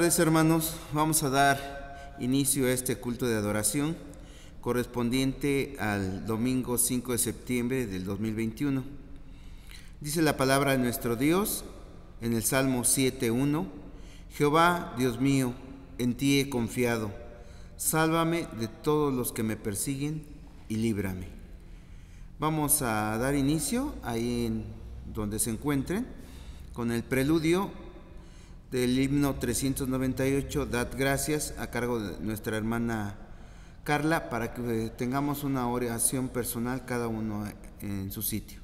tardes, hermanos. Vamos a dar inicio a este culto de adoración correspondiente al domingo 5 de septiembre del 2021. Dice la palabra de nuestro Dios en el Salmo 7:1: Jehová, Dios mío, en ti he confiado. Sálvame de todos los que me persiguen y líbrame. Vamos a dar inicio ahí en donde se encuentren con el preludio del himno 398, Dad gracias, a cargo de nuestra hermana Carla, para que tengamos una oración personal cada uno en su sitio.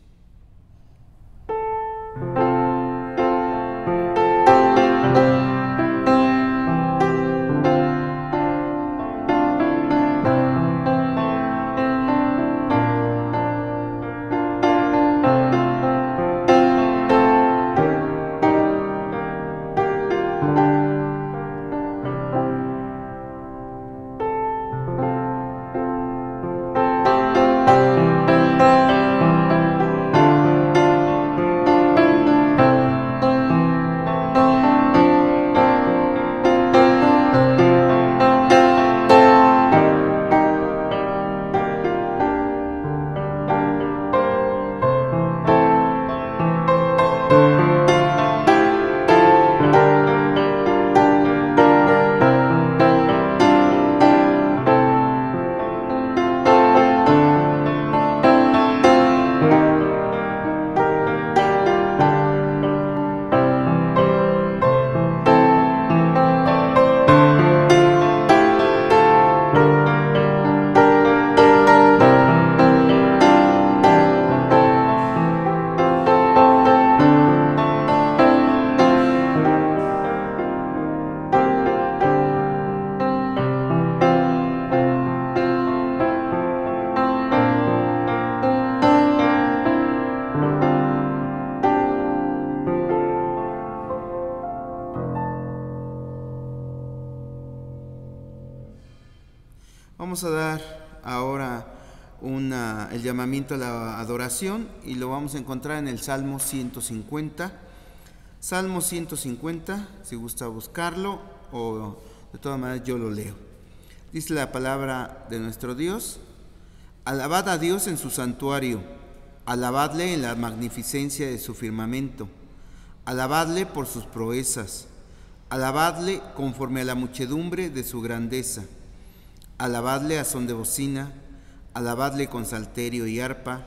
Vamos a dar ahora el llamamiento a la adoración y lo vamos a encontrar en el Salmo 150. Salmo 150, si gusta buscarlo, o de todas maneras yo lo leo. Dice la palabra de nuestro Dios: alabad a Dios en su santuario, alabadle en la magnificencia de su firmamento, alabadle por sus proezas, alabadle conforme a la muchedumbre de su grandeza. Alabadle a son de bocina, alabadle con salterio y arpa,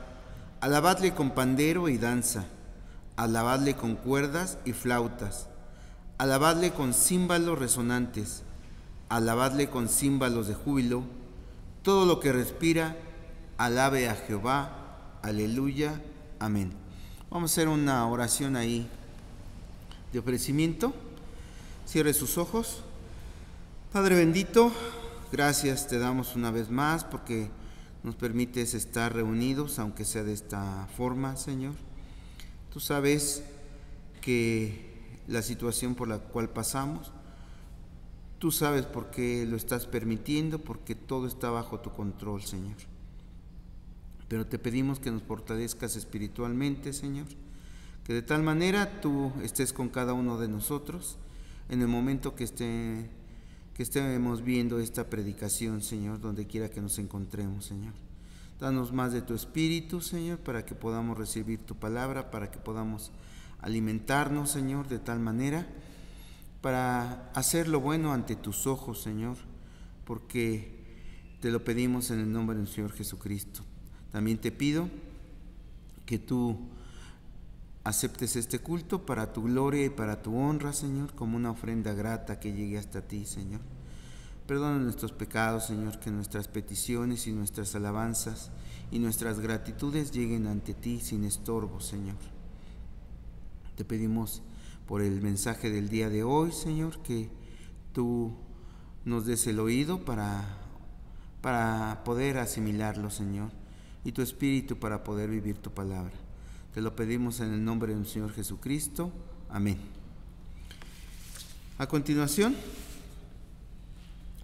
alabadle con pandero y danza, alabadle con cuerdas y flautas, alabadle con címbalos resonantes, alabadle con címbalos de júbilo. Todo lo que respira, alabe a Jehová. Aleluya. Amén. Vamos a hacer una oración ahí de ofrecimiento. Cierre sus ojos. Padre bendito, gracias te damos una vez más porque nos permites estar reunidos, aunque sea de esta forma, Señor. Tú sabes que la situación por la cual pasamos, tú sabes por qué lo estás permitiendo, porque todo está bajo tu control, Señor. Pero te pedimos que nos fortalezcas espiritualmente, Señor, que de tal manera tú estés con cada uno de nosotros en el momento que estemos viendo esta predicación, Señor, donde quiera que nos encontremos, Señor. Danos más de tu Espíritu, Señor, para que podamos recibir tu palabra, para que podamos alimentarnos, Señor, de tal manera para hacer lo bueno ante tus ojos, Señor, porque te lo pedimos en el nombre del Señor Jesucristo. También te pido que tú aceptes este culto para tu gloria y para tu honra, Señor, como una ofrenda grata que llegue hasta ti, Señor. Perdona nuestros pecados, Señor, que nuestras peticiones y nuestras alabanzas y nuestras gratitudes lleguen ante ti sin estorbo, Señor. Te pedimos por el mensaje del día de hoy, Señor, que tú nos des el oído para poder asimilarlo, Señor, y tu espíritu para poder vivir tu palabra. Te lo pedimos en el nombre del Señor Jesucristo. Amén. A continuación,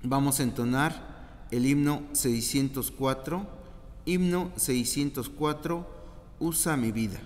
vamos a entonar el himno 604. Himno 604, Usa mi vida.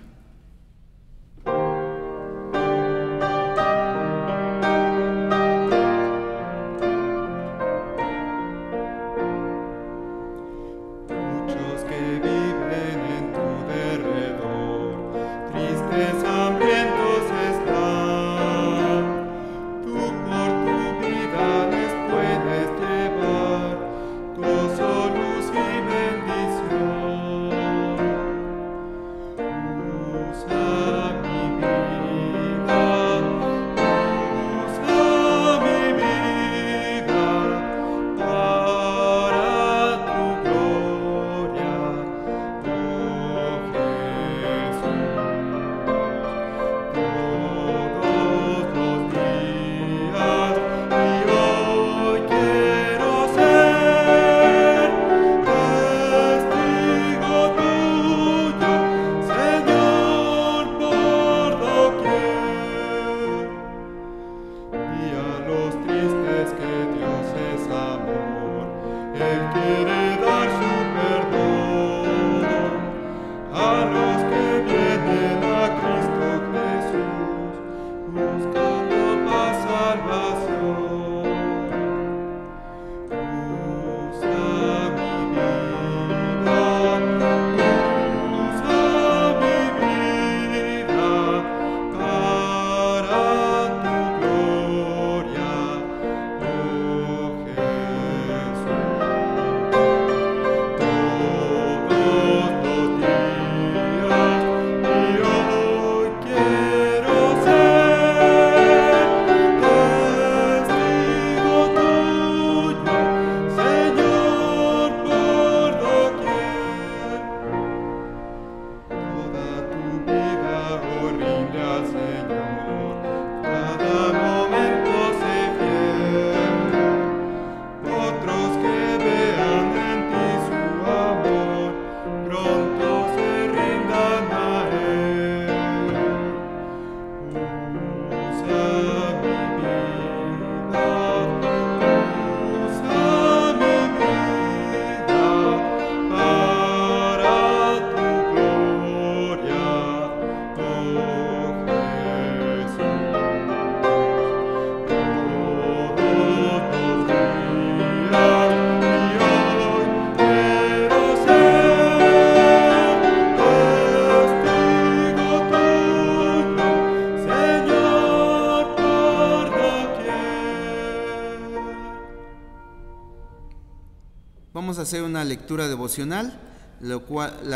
Vamos a hacer una lectura devocional, la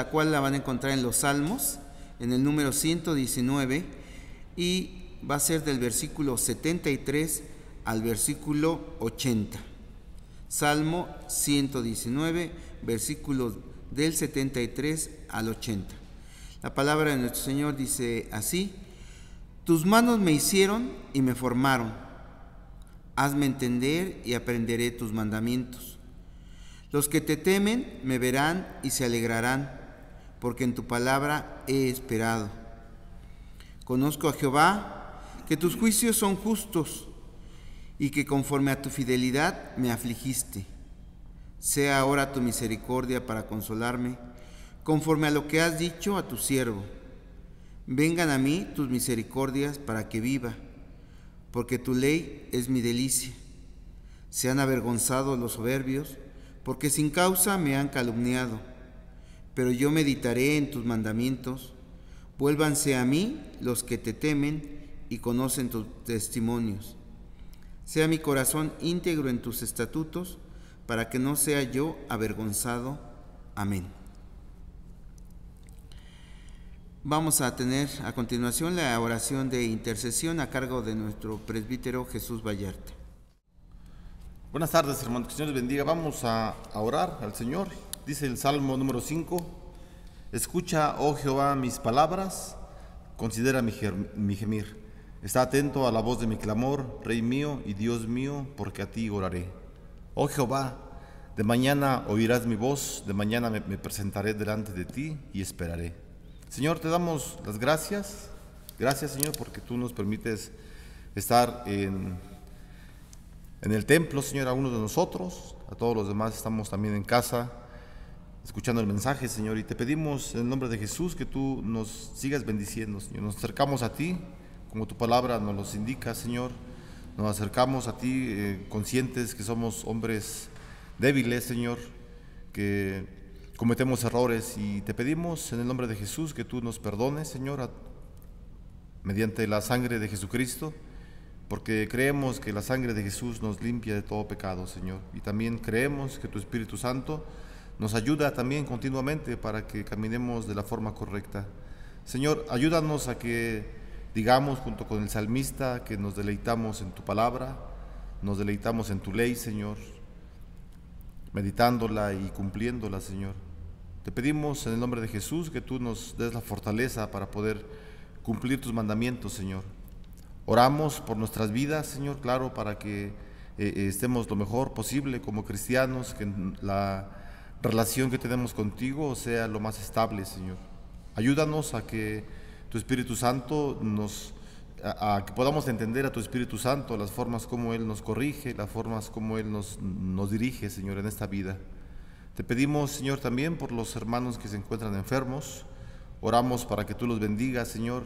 cual la van a encontrar en los Salmos, en el número 119, y va a ser del versículo 73 al versículo 80. Salmo 119, versículos del 73 al 80. La palabra de nuestro Señor dice así: Tus manos me hicieron y me formaron. Hazme entender y aprenderé tus mandamientos. Los que te temen me verán y se alegrarán, porque en tu palabra he esperado. Conozco a Jehová, que tus juicios son justos, y que conforme a tu fidelidad me afligiste. Sea ahora tu misericordia para consolarme, conforme a lo que has dicho a tu siervo. Vengan a mí tus misericordias para que viva, porque tu ley es mi delicia. Sean avergonzados los soberbios, porque sin causa me han calumniado. Pero yo meditaré en tus mandamientos. Vuélvanse a mí los que te temen y conocen tus testimonios. Sea mi corazón íntegro en tus estatutos, para que no sea yo avergonzado. Amén. Vamos a tener a continuación la oración de intercesión a cargo de nuestro presbítero Jesús Vallarta. Buenas tardes, hermanos, que el Señor les bendiga. Vamos a orar al Señor. Dice el Salmo número 5: Escucha, oh Jehová, mis palabras, considera mi gemir. Está atento a la voz de mi clamor, Rey mío y Dios mío, porque a ti oraré. Oh Jehová, de mañana oirás mi voz, de mañana me presentaré delante de ti y esperaré. Señor, te damos las gracias. Gracias, Señor, porque tú nos permites estar en el templo, Señor, a uno de nosotros. A todos los demás estamos también en casa, escuchando el mensaje, Señor. Y te pedimos en el nombre de Jesús que tú nos sigas bendiciendo, Señor. Nos acercamos a ti, como tu palabra nos los indica, Señor. Nos acercamos a ti conscientes que somos hombres débiles, Señor, que cometemos errores, y te pedimos en el nombre de Jesús que tú nos perdones, Señor, mediante la sangre de Jesucristo, porque creemos que la sangre de Jesús nos limpia de todo pecado, Señor. Y también creemos que tu Espíritu Santo nos ayuda también continuamente para que caminemos de la forma correcta. Señor, ayúdanos a que digamos junto con el salmista que nos deleitamos en tu palabra, nos deleitamos en tu ley, Señor, meditándola y cumpliéndola, Señor. Te pedimos en el nombre de Jesús que tú nos des la fortaleza para poder cumplir tus mandamientos, Señor. Oramos por nuestras vidas, Señor, claro, para que estemos lo mejor posible como cristianos, que la relación que tenemos contigo sea lo más estable, Señor. Ayúdanos a que tu Espíritu Santo a que podamos entender a tu Espíritu Santo, las formas como Él nos corrige, las formas como Él nos dirige, Señor, en esta vida. Te pedimos, Señor, también por los hermanos que se encuentran enfermos. Oramos para que tú los bendigas, Señor,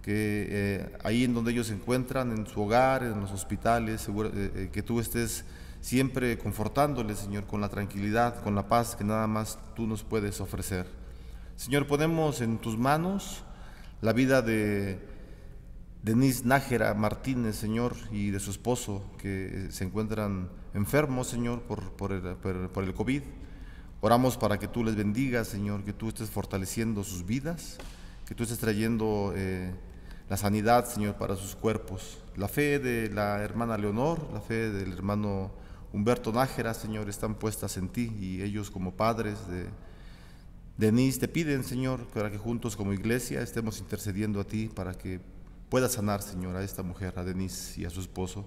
que ahí en donde ellos se encuentran, en su hogar, en los hospitales, que tú estés siempre confortándoles, Señor, con la tranquilidad, con la paz que nada más tú nos puedes ofrecer. Señor, ponemos en tus manos la vida de Denise Nájera Martínez, Señor, y de su esposo, que se encuentran enfermos, Señor, por el COVID. Oramos para que tú les bendigas, Señor, que tú estés fortaleciendo sus vidas, que tú estés trayendo la sanidad, Señor, para sus cuerpos. La fe de la hermana Leonor, la fe del hermano Humberto Nájera, Señor, están puestas en ti, y ellos como padres de Denise te piden, Señor, para que juntos como iglesia estemos intercediendo a ti para que puedas sanar, Señor, a esta mujer, a Denise y a su esposo.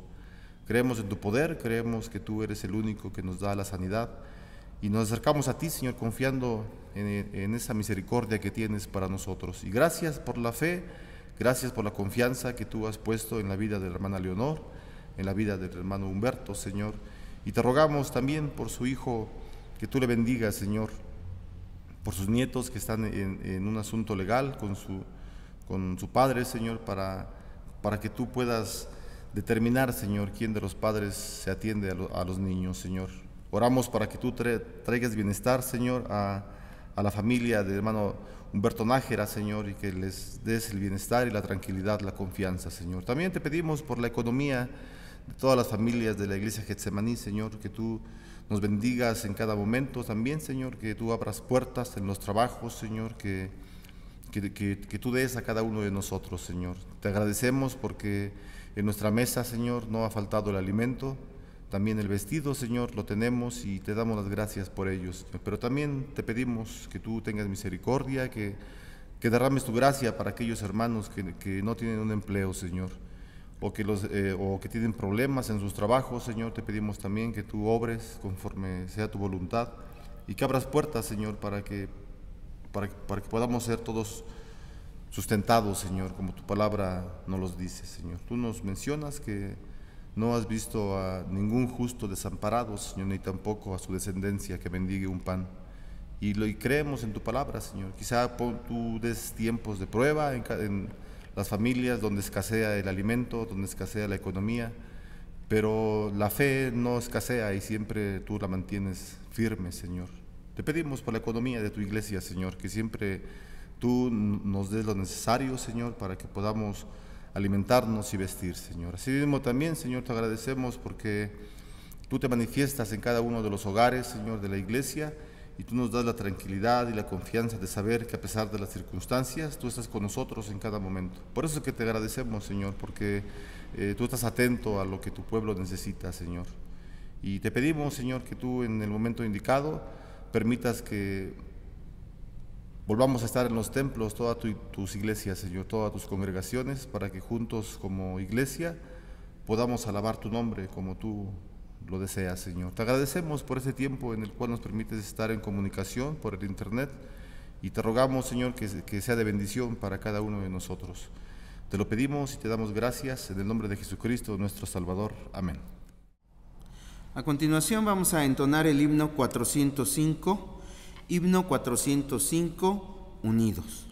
Creemos en tu poder, creemos que tú eres el único que nos da la sanidad, y nos acercamos a ti, Señor, confiando en esa misericordia que tienes para nosotros. Y gracias por la fe, gracias por la confianza que tú has puesto en la vida de la hermana Leonor, en la vida del hermano Humberto, Señor. Y te rogamos también por su hijo, que tú le bendigas, Señor, por sus nietos que están en un asunto legal con su padre, Señor, para que tú puedas determinar, Señor, quién de los padres se atiende a los niños, Señor. Oramos para que tú traigas bienestar, Señor, a la familia del hermano Humberto Nájera, Señor, y que les des el bienestar y la tranquilidad, la confianza, Señor. También te pedimos por la economía de todas las familias de la iglesia Getsemaní, Señor, que tú nos bendigas en cada momento también, Señor, que tú abras puertas en los trabajos, Señor, que tú des a cada uno de nosotros, Señor. Te agradecemos porque en nuestra mesa, Señor, no ha faltado el alimento, también el vestido, Señor, lo tenemos y te damos las gracias por ello, Señor. Pero también te pedimos que tú tengas misericordia, que derrames tu gracia para aquellos hermanos que no tienen un empleo, Señor, o que tienen problemas en sus trabajos, Señor. Te pedimos también que tú obres conforme sea tu voluntad y que abras puertas, Señor, para que podamos ser todos sustentados, Señor, como tu palabra nos los dice, Señor. Tú nos mencionas que no has visto a ningún justo desamparado, Señor, ni tampoco a su descendencia que mendigue un pan. Y creemos en tu palabra, Señor. Quizá tú des tiempos de prueba en las familias donde escasea el alimento, donde escasea la economía, pero la fe no escasea y siempre tú la mantienes firme, Señor. Te pedimos por la economía de tu iglesia, Señor, que siempre tú nos des lo necesario, Señor, para que podamos alimentarnos y vestir, Señor. Así mismo también, Señor, te agradecemos porque tú te manifiestas en cada uno de los hogares, Señor, de la iglesia, y tú nos das la tranquilidad y la confianza de saber que a pesar de las circunstancias, tú estás con nosotros en cada momento. Por eso que te agradecemos, Señor, porque tú estás atento a lo que tu pueblo necesita, Señor. Y te pedimos, Señor, que tú en el momento indicado permitas que volvamos a estar en los templos, todas tus iglesias, Señor, todas tus congregaciones, para que juntos como iglesia podamos alabar tu nombre como tú lo deseas, Señor. Te agradecemos por ese tiempo en el cual nos permites estar en comunicación por el internet y te rogamos, Señor, que sea de bendición para cada uno de nosotros. Te lo pedimos y te damos gracias en el nombre de Jesucristo, nuestro Salvador. Amén. A continuación vamos a entonar el himno 405, Unidos.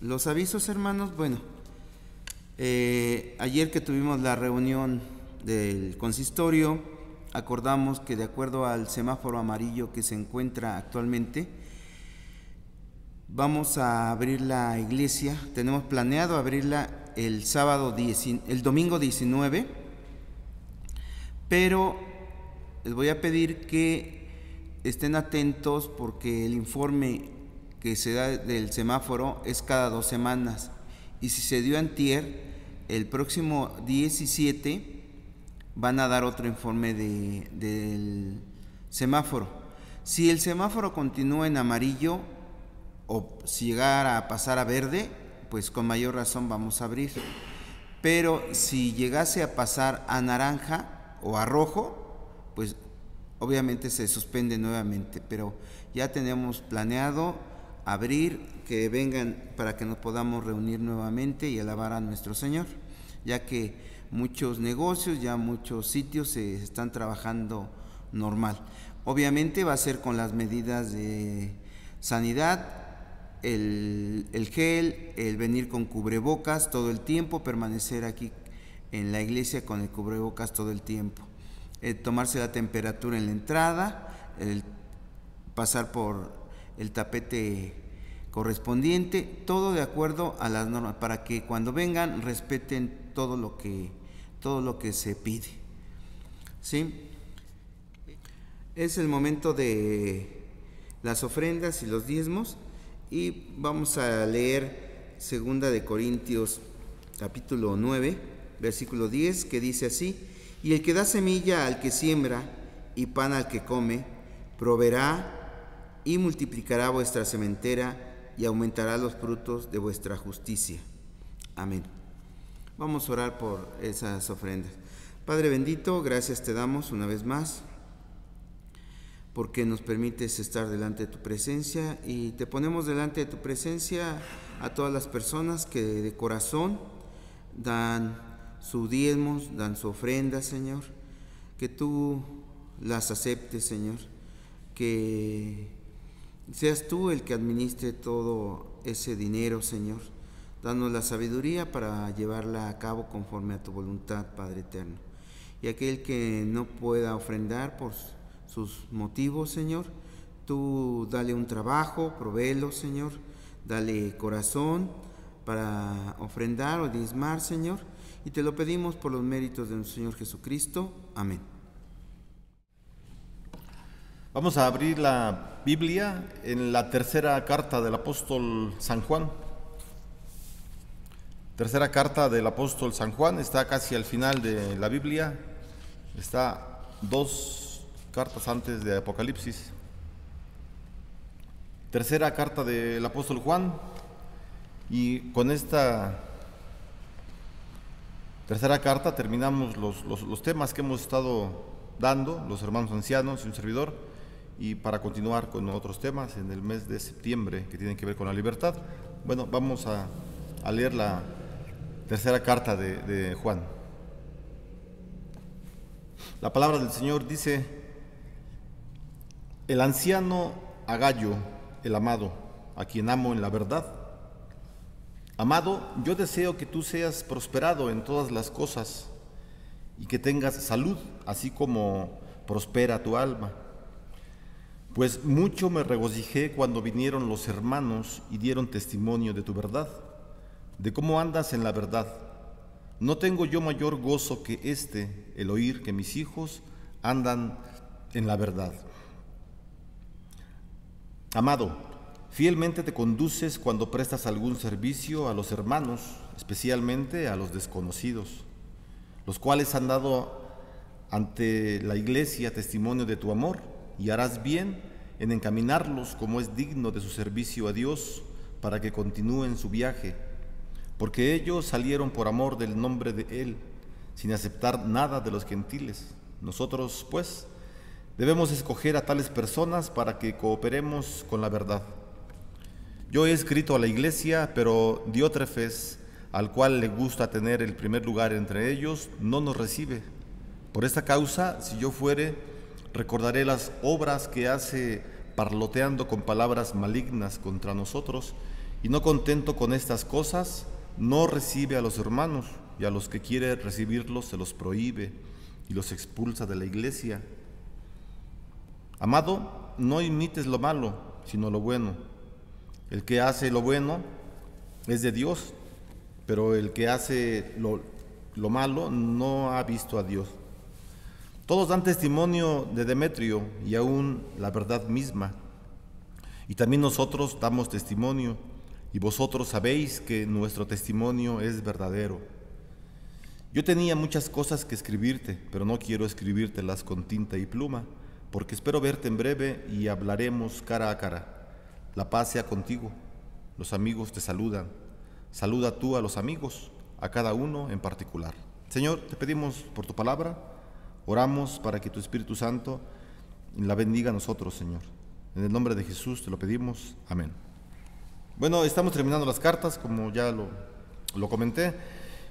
Los avisos, hermanos, bueno, ayer que tuvimos la reunión del consistorio, acordamos que de acuerdo al semáforo amarillo que se encuentra actualmente, Vamos a abrir la iglesia, tenemos planeado abrirla el domingo 19, pero les voy a pedir que estén atentos porque el informe que se da del semáforo es cada 2 semanas, y si se dio antier, el próximo 17 van a dar otro informe del semáforo. Si el semáforo continúa en amarillo o si llegara a pasar a verde, pues con mayor razón vamos a abrir. Pero si llegase a pasar a naranja o a rojo, pues obviamente se suspende nuevamente. Pero ya tenemos planeado abrir, que vengan para que nos podamos reunir nuevamente y alabar a nuestro Señor, ya que muchos negocios, ya muchos sitios se están trabajando normal. Obviamente va a ser con las medidas de sanidad, el gel, el venir con cubrebocas todo el tiempo, permanecer aquí en la iglesia con el cubrebocas todo el tiempo, tomarse la temperatura en la entrada, el pasar por el tapete correspondiente, todo de acuerdo a las normas, para que cuando vengan respeten todo lo que se pide. ¿Sí? Es el momento de las ofrendas y los diezmos, y vamos a leer 2 de Corintios capítulo 9, versículo 10, que dice así: y el que da semilla al que siembra y pan al que come, proveerá y multiplicará vuestra sementera y aumentará los frutos de vuestra justicia. Amén. Vamos a orar por esas ofrendas. Padre bendito, gracias te damos una vez más porque nos permites estar delante de tu presencia, y te ponemos delante de tu presencia a todas las personas que de corazón dan sus diezmos, dan su ofrenda, Señor, que tú las aceptes, Señor, que seas tú el que administre todo ese dinero, Señor. Danos la sabiduría para llevarla a cabo conforme a tu voluntad, Padre eterno. Y aquel que no pueda ofrendar por sus motivos, Señor, tú dale un trabajo, provéelo, Señor, dale corazón para ofrendar o diezmar, Señor, y te lo pedimos por los méritos de nuestro Señor Jesucristo. Amén. Vamos a abrir la Biblia en la tercera carta del apóstol San Juan. Tercera carta del apóstol San Juan, está casi al final de la Biblia, está 2 cartas antes de Apocalipsis. Tercera carta del apóstol Juan, y con esta tercera carta terminamos los temas que hemos estado dando, los hermanos ancianos y un servidor, y para continuar con otros temas en el mes de septiembre que tienen que ver con la libertad. Bueno, vamos a leer la tercera carta de Juan. La palabra del Señor dice: el anciano Agayo, el amado, a quien amo en la verdad. Amado, yo deseo que tú seas prosperado en todas las cosas y que tengas salud, así como prospera tu alma. Pues mucho me regocijé cuando vinieron los hermanos y dieron testimonio de tu verdad, de cómo andas en la verdad. No tengo yo mayor gozo que el oír que mis hijos andan en la verdad. Amado, fielmente te conduces cuando prestas algún servicio a los hermanos, especialmente a los desconocidos, los cuales han dado ante la iglesia testimonio de tu amor, y harás bien en encaminarlos como es digno de su servicio a Dios, para que continúen su viaje, porque ellos salieron por amor del nombre de Él, sin aceptar nada de los gentiles. Nosotros, pues, debemos escoger a tales personas para que cooperemos con la verdad. Yo he escrito a la iglesia, pero Diótrefes, al cual le gusta tener el primer lugar entre ellos, no nos recibe. Por esta causa, si yo fuere, recordaré las obras que hace parloteando con palabras malignas contra nosotros, y no contento con estas cosas, no recibe a los hermanos, y a los que quiere recibirlos se los prohíbe y los expulsa de la iglesia. Amado, no imites lo malo, sino lo bueno. El que hace lo bueno es de Dios, pero el que hace lo malo no ha visto a Dios. Todos dan testimonio de Demetrio y aún la verdad misma. Y también nosotros damos testimonio, y vosotros sabéis que nuestro testimonio es verdadero. Yo tenía muchas cosas que escribirte, pero no quiero escribírtelas con tinta y pluma, porque espero verte en breve y hablaremos cara a cara. La paz sea contigo. Los amigos te saludan. Saluda tú a los amigos, a cada uno en particular. Señor, te pedimos por tu palabra, oramos para que tu Espíritu Santo la bendiga a nosotros, Señor. En el nombre de Jesús te lo pedimos. Amén. Bueno, estamos terminando las cartas, como ya lo comenté.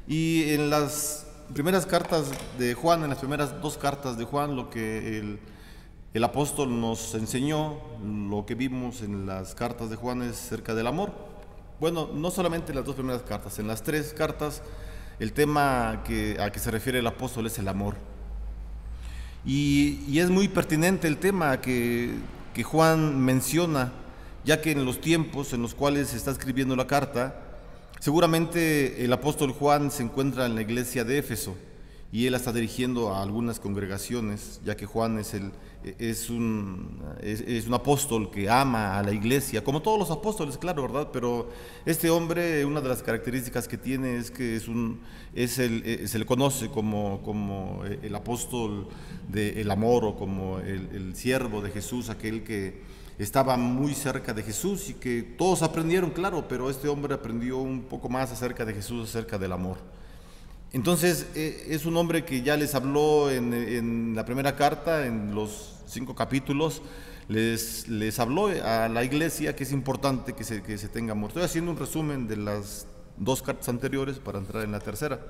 Y en las primeras cartas de Juan, en las primeras 2 cartas de Juan, lo que el apóstol nos enseñó, lo que vimos en las cartas de Juan es acerca del amor. Bueno, no solamente en las 2 primeras cartas, en las 3 cartas el tema a que se refiere el apóstol es el amor. Y es muy pertinente el tema que Juan menciona, ya que en los tiempos en los cuales se está escribiendo la carta, seguramente el apóstol Juan se encuentra en la iglesia de Éfeso y él está dirigiendo a algunas congregaciones, ya que Juan es un apóstol que ama a la iglesia, como todos los apóstoles, claro, ¿verdad? Pero este hombre, una de las características que tiene es que se le conoce como el apóstol del amor, o como el siervo de Jesús, aquel que estaba muy cerca de Jesús y que todos aprendieron, claro, pero este hombre aprendió un poco más acerca de Jesús, acerca del amor. Entonces es un hombre que ya les habló en la primera carta, en los 5 capítulos, les habló a la iglesia que es importante que se tenga amor. Estoy haciendo un resumen de las 2 cartas anteriores para entrar en la tercera.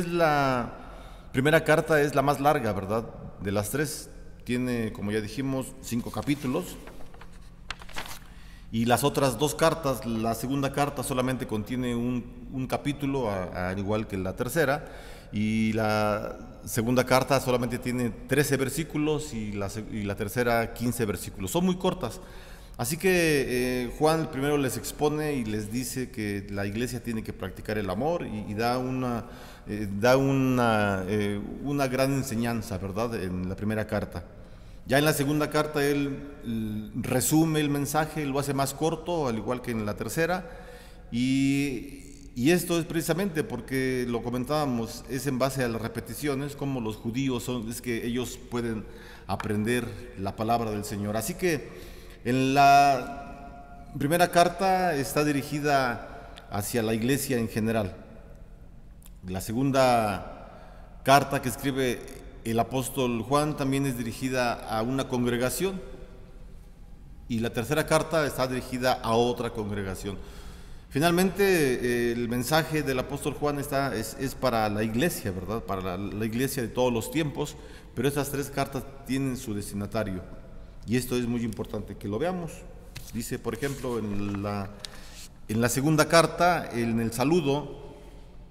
La primera carta es la más larga, ¿verdad? De las 3. Tiene, como ya dijimos, 5 capítulos. Y las otras 2 cartas, la segunda carta solamente contiene un capítulo, al igual que la tercera, y la segunda carta solamente tiene 13 versículos y la tercera 15 versículos. Son muy cortas. Así que Juan primero les expone y les dice que la iglesia tiene que practicar el amor y da una gran enseñanza, ¿verdad?, en la primera carta. Ya en la segunda carta él resume el mensaje, lo hace más corto, al igual que en la tercera, y esto es precisamente porque lo comentábamos, es en base a las repeticiones, como los judíos es que ellos pueden aprender la palabra del Señor. Así que en la primera carta está dirigida hacia la iglesia en general. La segunda carta que escribe el apóstol Juan también es dirigida a una congregación, y la tercera carta está dirigida a otra congregación. Finalmente, el mensaje del apóstol Juan es para la iglesia, ¿verdad? Para la iglesia de todos los tiempos, pero estas 3 cartas tienen su destinatario, y esto es muy importante que lo veamos. Dice, por ejemplo, en la segunda carta, en el saludo,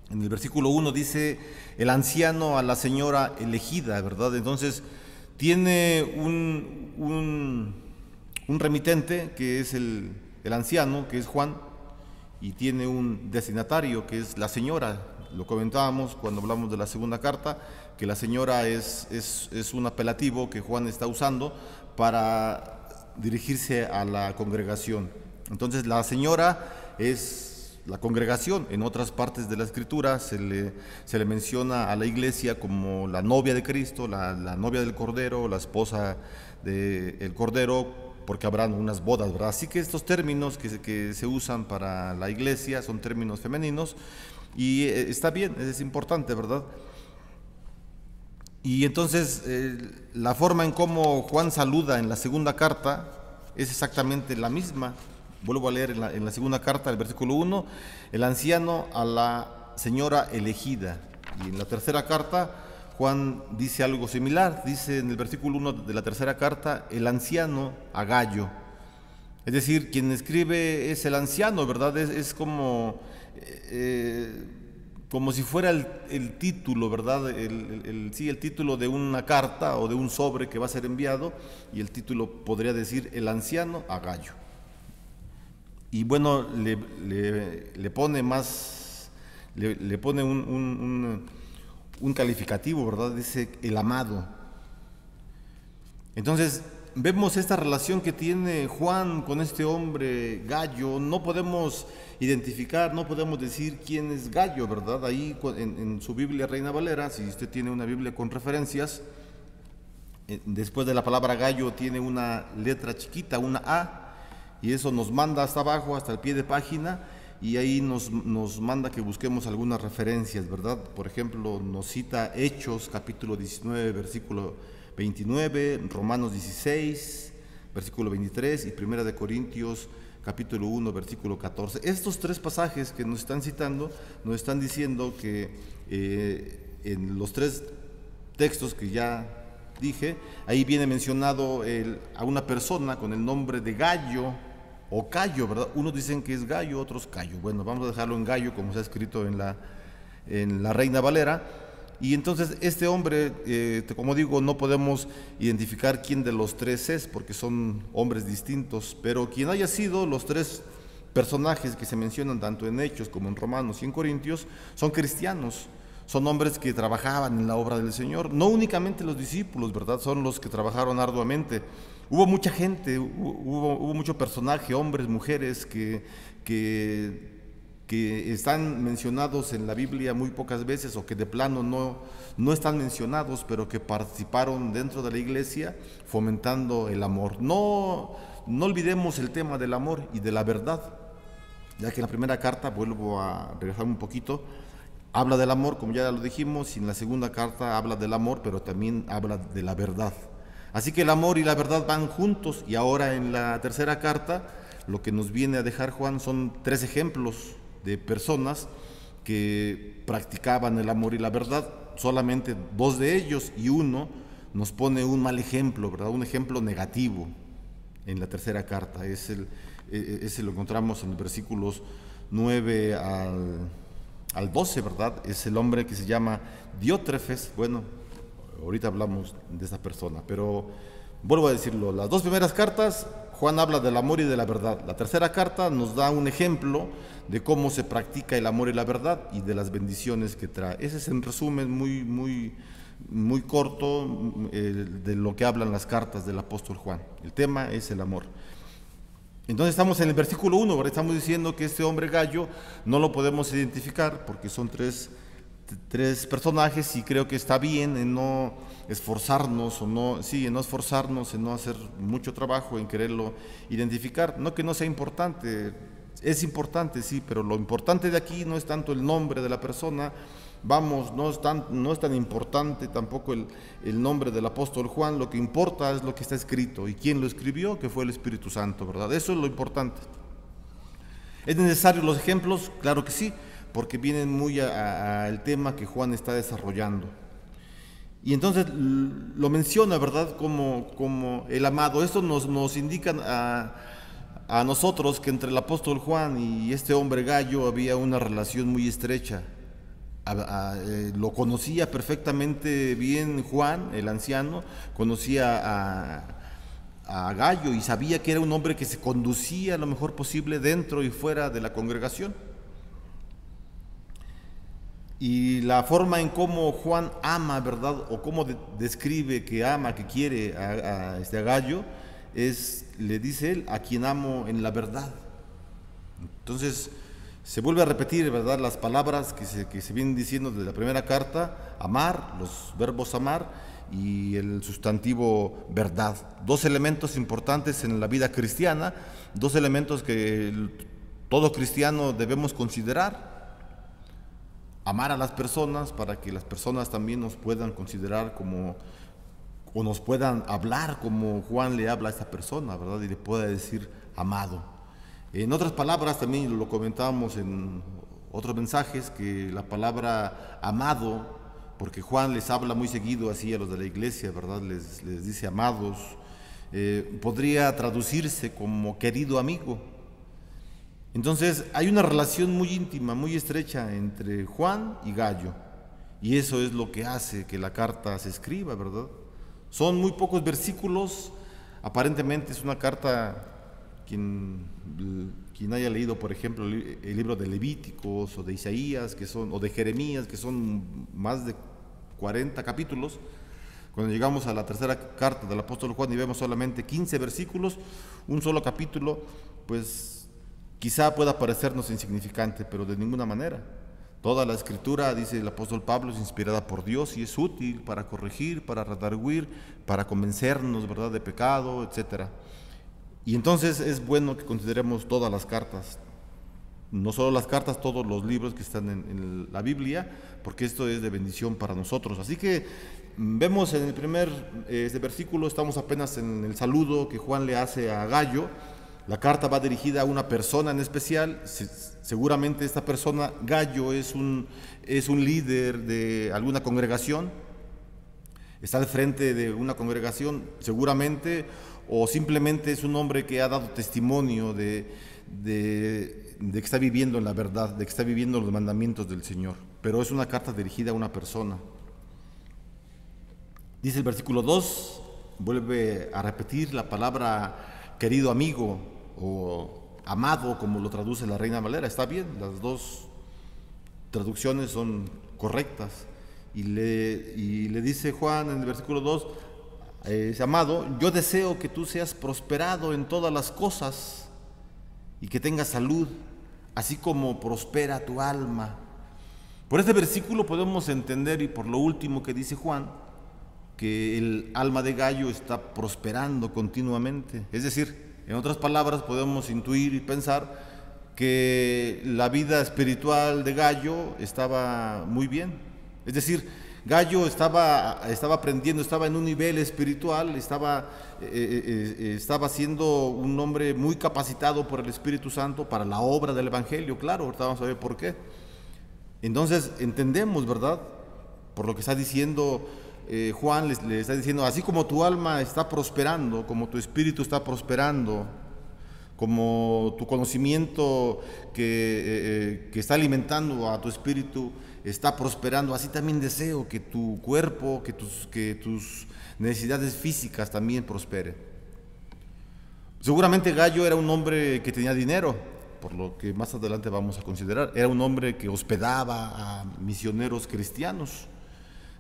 en el versículo 1 dice: el anciano a la señora elegida, ¿verdad? Entonces tiene un remitente, que es el anciano, que es Juan, y tiene un destinatario, que es la señora. Lo comentábamos cuando hablamos de la segunda carta, que la señora es un apelativo que Juan está usando para dirigirse a la congregación. Entonces la señora es la congregación. En otras partes de la Escritura se le menciona a la iglesia como la novia de Cristo, la novia del Cordero, la esposa del Cordero, porque habrán unas bodas, ¿verdad? Así que estos términos que se usan para la iglesia son términos femeninos, y está bien, es importante, ¿verdad? Y entonces la forma en cómo Juan saluda en la segunda carta es exactamente la misma. Vuelvo a leer en la segunda carta, el versículo 1, el anciano a la señora elegida. Y en la tercera carta, Juan dice algo similar. Dice en el versículo 1 de la tercera carta, el anciano a Gayo. Es decir, quien escribe es el anciano, ¿verdad? Es como si fuera el título, ¿verdad? El título de una carta o de un sobre que va a ser enviado, y el título podría decir el anciano a Gayo. Y bueno, le pone más, le pone un calificativo, ¿verdad? Dice el amado. Entonces, vemos esta relación que tiene Juan con este hombre Gayo. No podemos identificar, no podemos decir quién es Gayo, ¿verdad? Ahí en su Biblia Reina Valera, si usted tiene una Biblia con referencias, después de la palabra Gayo tiene una letra chiquita, una A, y eso nos manda hasta abajo, hasta el pie de página, y ahí nos manda que busquemos algunas referencias, ¿verdad? Por ejemplo, nos cita Hechos, capítulo 19, versículo 29, Romanos 16, versículo 23, y Primera de Corintios, capítulo 1, versículo 14. Estos tres pasajes que nos están citando, nos están diciendo que en los tres textos que ya dije, ahí viene mencionado a una persona con el nombre de Gayo, o Cayo, ¿verdad? Unos dicen que es Gallo, otros Cayo. Bueno, vamos a dejarlo en Gallo, como se ha escrito en la Reina Valera. Y entonces este hombre, como digo, no podemos identificar quién de los tres es, porque son hombres distintos, pero quien haya sido, los tres personajes que se mencionan tanto en Hechos como en Romanos y en Corintios, son cristianos, son hombres que trabajaban en la obra del Señor, no únicamente los discípulos, ¿verdad? Son los que trabajaron arduamente. Hubo mucha gente, hubo mucho personaje, hombres, mujeres, que están mencionados en la Biblia muy pocas veces, o que de plano no están mencionados, pero que participaron dentro de la iglesia fomentando el amor. No olvidemos el tema del amor y de la verdad, ya que en la primera carta, vuelvo a regresar un poquito, habla del amor, como ya lo dijimos, y en la segunda carta habla del amor, pero también habla de la verdad. Así que el amor y la verdad van juntos, y ahora en la tercera carta lo que nos viene a dejar Juan son tres ejemplos de personas que practicaban el amor y la verdad, solamente dos de ellos, y uno nos pone un mal ejemplo, ¿verdad? Un ejemplo negativo en la tercera carta. Ese lo encontramos en los versículos 9 al 12, ¿verdad? Es el hombre que se llama Diótrefes. Bueno, ahorita hablamos de esta persona, pero vuelvo a decirlo, las dos primeras cartas Juan habla del amor y de la verdad. La tercera carta nos da un ejemplo de cómo se practica el amor y la verdad y de las bendiciones que trae. Ese es en resumen muy corto de lo que hablan las cartas del apóstol Juan. El tema es el amor. Entonces estamos en el versículo 1, ¿verdad? Estamos diciendo que este hombre Gallo no lo podemos identificar porque son tres personajes, y creo que está bien en no esforzarnos en no esforzarnos, en no hacer mucho trabajo en quererlo identificar. No que no sea importante, es importante, sí, pero lo importante de aquí no es tanto el nombre de la persona, no es tan importante tampoco el nombre del apóstol Juan. Lo que importa es lo que está escrito y quién lo escribió, que fue el Espíritu Santo, ¿verdad? Eso es lo importante. ¿Es necesario los ejemplos? Claro que sí, porque vienen muy al tema que Juan está desarrollando. Y entonces lo menciona, ¿verdad? Como el amado. Esto nos indica a nosotros que entre el apóstol Juan y este hombre Gallo había una relación muy estrecha. Lo conocía perfectamente bien Juan, el anciano, conocía a Gallo y sabía que era un hombre que se conducía lo mejor posible dentro y fuera de la congregación. Y la forma en cómo Juan ama, ¿verdad? O cómo describe que ama, que quiere a Gallo, le dice él, a quien amo en la verdad. Entonces se vuelve a repetir, ¿verdad? Las palabras que se vienen diciendo desde la primera carta: amar, los verbos amar y el sustantivo verdad. Dos elementos importantes en la vida cristiana, dos elementos que todo cristiano debemos considerar. Amar a las personas para que las personas también nos puedan considerar o nos puedan hablar como Juan le habla a esta persona, ¿verdad? Y le pueda decir amado. En otras palabras, también lo comentábamos en otros mensajes, que la palabra amado, porque Juan les habla muy seguido así a los de la iglesia, ¿verdad? Les dice amados, podría traducirse como querido amigo. Entonces hay una relación muy íntima, muy estrecha entre Juan y Gallo, y eso es lo que hace que la carta se escriba, ¿verdad? Son muy pocos versículos, aparentemente es una carta quien haya leído, por ejemplo, el libro de Levíticos o de Isaías, o de Jeremías, que son más de 40 capítulos, cuando llegamos a la tercera carta del apóstol Juan y vemos solamente 15 versículos, un solo capítulo, pues quizá pueda parecernos insignificante, pero de ninguna manera. Toda la escritura, dice el apóstol Pablo, es inspirada por Dios y es útil para corregir, para redarguir, para convencernos, ¿verdad?, de pecado, etcétera. Y entonces es bueno que consideremos todas las cartas, no solo las cartas, todos los libros que están en la Biblia, porque esto es de bendición para nosotros. Así que vemos en el primer versículo, estamos apenas en el saludo que Juan le hace a Gayo. La carta va dirigida a una persona en especial. Seguramente esta persona, Gayo, es un líder de alguna congregación, está al frente de una congregación, seguramente, o simplemente es un hombre que ha dado testimonio de que está viviendo en la verdad, de que está viviendo los mandamientos del Señor. Pero es una carta dirigida a una persona. Dice el versículo 2, vuelve a repetir la palabra querido amigo o amado, como lo traduce la Reina Valera. Está bien, las dos traducciones son correctas. Y le dice Juan en el versículo 2, amado, yo deseo que tú seas prosperado en todas las cosas y que tengas salud, así como prospera tu alma. Por este versículo podemos entender, y por lo último que dice Juan, que el alma de Gayo está prosperando continuamente. Es decir, en otras palabras, podemos intuir y pensar que la vida espiritual de Gayo estaba muy bien. Es decir, Gayo estaba aprendiendo, estaba en un nivel espiritual, estaba siendo un hombre muy capacitado por el Espíritu Santo para la obra del Evangelio. Claro, ahorita vamos a ver por qué. Entonces entendemos, ¿verdad?, por lo que está diciendo Juan, le está diciendo, así como tu alma está prosperando, como tu espíritu está prosperando, como tu conocimiento que está alimentando a tu espíritu está prosperando, así también deseo que tu cuerpo, que tus necesidades físicas también prosperen. Seguramente Gayo era un hombre que tenía dinero, por lo que más adelante vamos a considerar. Era un hombre que hospedaba a misioneros cristianos.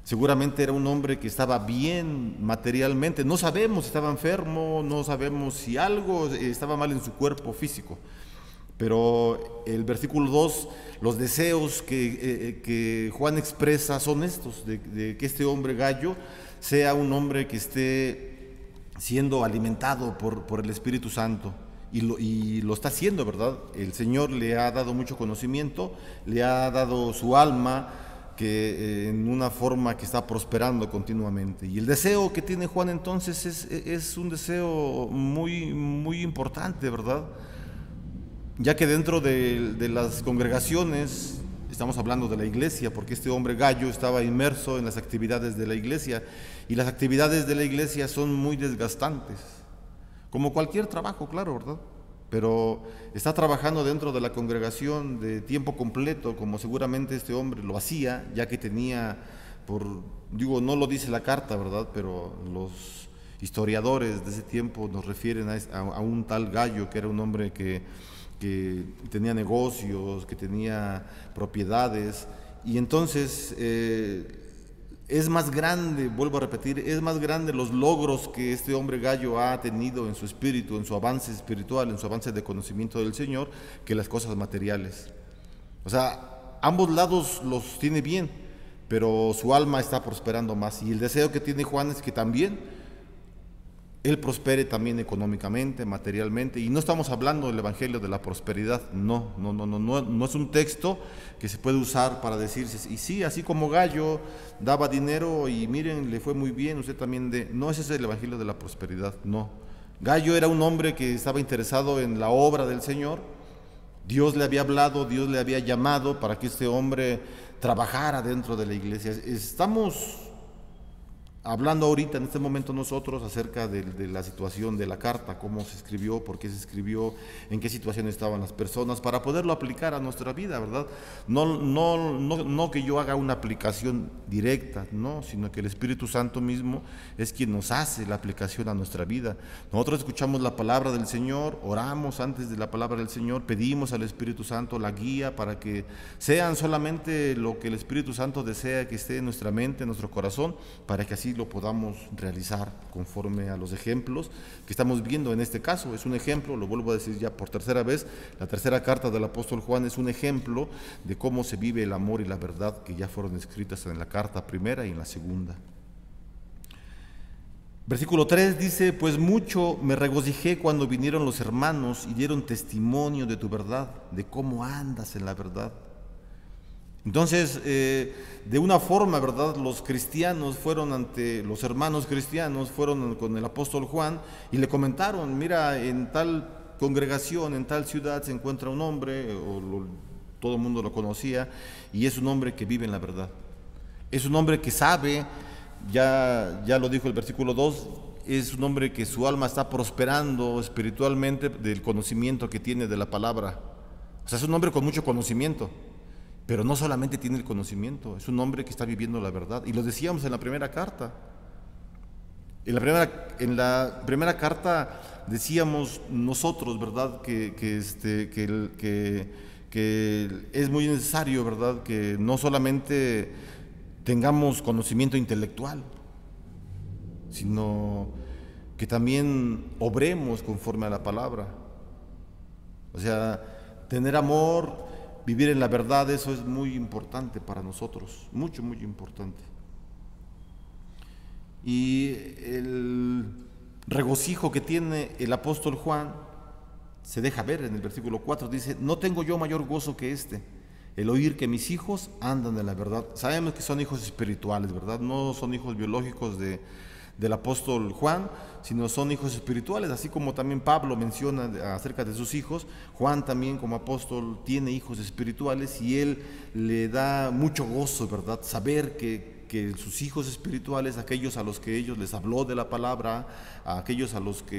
Seguramente era un hombre que estaba bien materialmente. No sabemos si estaba enfermo, no sabemos si algo estaba mal en su cuerpo físico. Pero el versículo 2, los deseos que Juan expresa son estos, de que este hombre Gayo sea un hombre que esté siendo alimentado por el Espíritu Santo. Y lo está haciendo, ¿verdad? El Señor le ha dado mucho conocimiento, le ha dado su alma, que en una forma que está prosperando continuamente. Y el deseo que tiene Juan entonces es un deseo muy, muy importante, ¿verdad? Ya que dentro de las congregaciones, estamos hablando de la iglesia, porque este hombre Gayo estaba inmerso en las actividades de la iglesia, y las actividades de la iglesia son muy desgastantes, como cualquier trabajo, claro, ¿verdad? Pero está trabajando dentro de la congregación de tiempo completo, como seguramente este hombre lo hacía, ya que tenía, no lo dice la carta, ¿verdad?, pero los historiadores de ese tiempo nos refieren a un tal Gayo, que era un hombre que tenía negocios, que tenía propiedades, y entonces es más grande, vuelvo a repetir, es más grande los logros que este hombre Gayo ha tenido en su espíritu, en su avance espiritual, en su avance de conocimiento del Señor, que las cosas materiales. O sea, ambos lados los tiene bien, pero su alma está prosperando más. Y el deseo que tiene Juan es que también él prospere también económicamente, materialmente. Y no estamos hablando del Evangelio de la prosperidad, no es un texto que se puede usar para decir, y sí, así como Gayo daba dinero y miren, le fue muy bien, usted también no, ese es el Evangelio de la prosperidad, no. Gayo era un hombre que estaba interesado en la obra del Señor. Dios le había hablado, Dios le había llamado para que este hombre trabajara dentro de la iglesia. Estamos hablando ahorita en este momento nosotros acerca de la situación de la carta, cómo se escribió, por qué se escribió, en qué situación estaban las personas, para poderlo aplicar a nuestra vida, ¿verdad? No que yo haga una aplicación directa, no, sino que el Espíritu Santo mismo es quien nos hace la aplicación a nuestra vida. Nosotros escuchamos la palabra del Señor, oramos antes de la palabra del Señor, pedimos al Espíritu Santo la guía para que sean solamente lo que el Espíritu Santo desea que esté en nuestra mente, en nuestro corazón, para que así lo podamos realizar conforme a los ejemplos que estamos viendo en este caso. Es un ejemplo, lo vuelvo a decir ya por tercera vez, la tercera carta del apóstol Juan es un ejemplo de cómo se vive el amor y la verdad que ya fueron escritas en la carta primera y en la segunda. Versículo 3 dice: pues mucho me regocijé cuando vinieron los hermanos y dieron testimonio de tu verdad, de cómo andas en la verdad. Entonces, de una forma, ¿verdad?, los cristianos fueron ante los hermanos cristianos, fueron con el apóstol Juan y le comentaron: mira, en tal congregación, en tal ciudad se encuentra un hombre, todo el mundo lo conocía, y es un hombre que vive en la verdad. Es un hombre que sabe, ya lo dijo el versículo 2, es un hombre que su alma está prosperando espiritualmente del conocimiento que tiene de la palabra. O sea, es un hombre con mucho conocimiento. Pero no solamente tiene el conocimiento, es un hombre que está viviendo la verdad. Y lo decíamos en la primera carta. En la primera carta decíamos nosotros, ¿verdad?, que es muy necesario, ¿verdad?, que no solamente tengamos conocimiento intelectual, sino que también obremos conforme a la palabra. O sea, tener amor, vivir en la verdad, eso es muy importante para nosotros, mucho, muy importante. Y el regocijo que tiene el apóstol Juan se deja ver en el versículo 4, dice: no tengo yo mayor gozo que este, el oír que mis hijos andan en la verdad. Sabemos que son hijos espirituales, ¿verdad? No son hijos biológicos del apóstol Juan, sino son hijos espirituales, así como también Pablo menciona acerca de sus hijos. Juan también, como apóstol, tiene hijos espirituales y él le da mucho gozo, ¿verdad?, saber que sus hijos espirituales, aquellos a los que ellos les habló de la palabra, a aquellos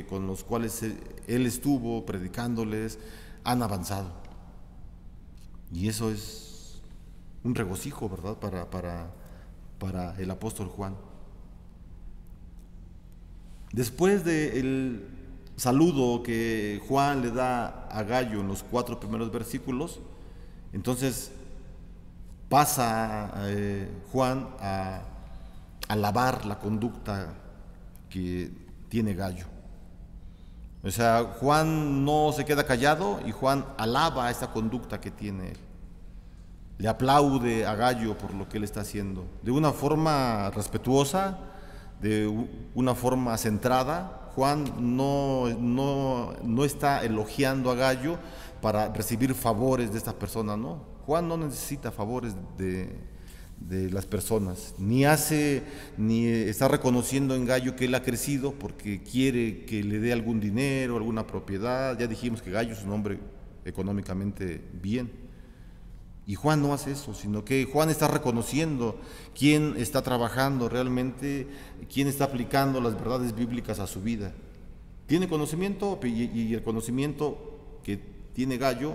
con los cuales él estuvo predicándoles, han avanzado. Y eso es un regocijo, ¿verdad?, para el apóstol Juan. Después del saludo que Juan le da a Gayo en los 4 primeros versículos, entonces pasa Juan a alabar la conducta que tiene Gayo. O sea, Juan no se queda callado y Juan alaba esta conducta que tiene él. Le aplaude a Gayo por lo que él está haciendo, de una forma respetuosa, de una forma centrada. Juan no está elogiando a Gayo para recibir favores de esta persona, no. Juan no necesita favores de las personas, ni está reconociendo en Gayo que él ha crecido porque quiere que le dé algún dinero, alguna propiedad. Ya dijimos que Gayo es un hombre económicamente bien. Y Juan no hace eso, sino que Juan está reconociendo quién está trabajando realmente, quién está aplicando las verdades bíblicas a su vida. Tiene conocimiento y el conocimiento que tiene Gayo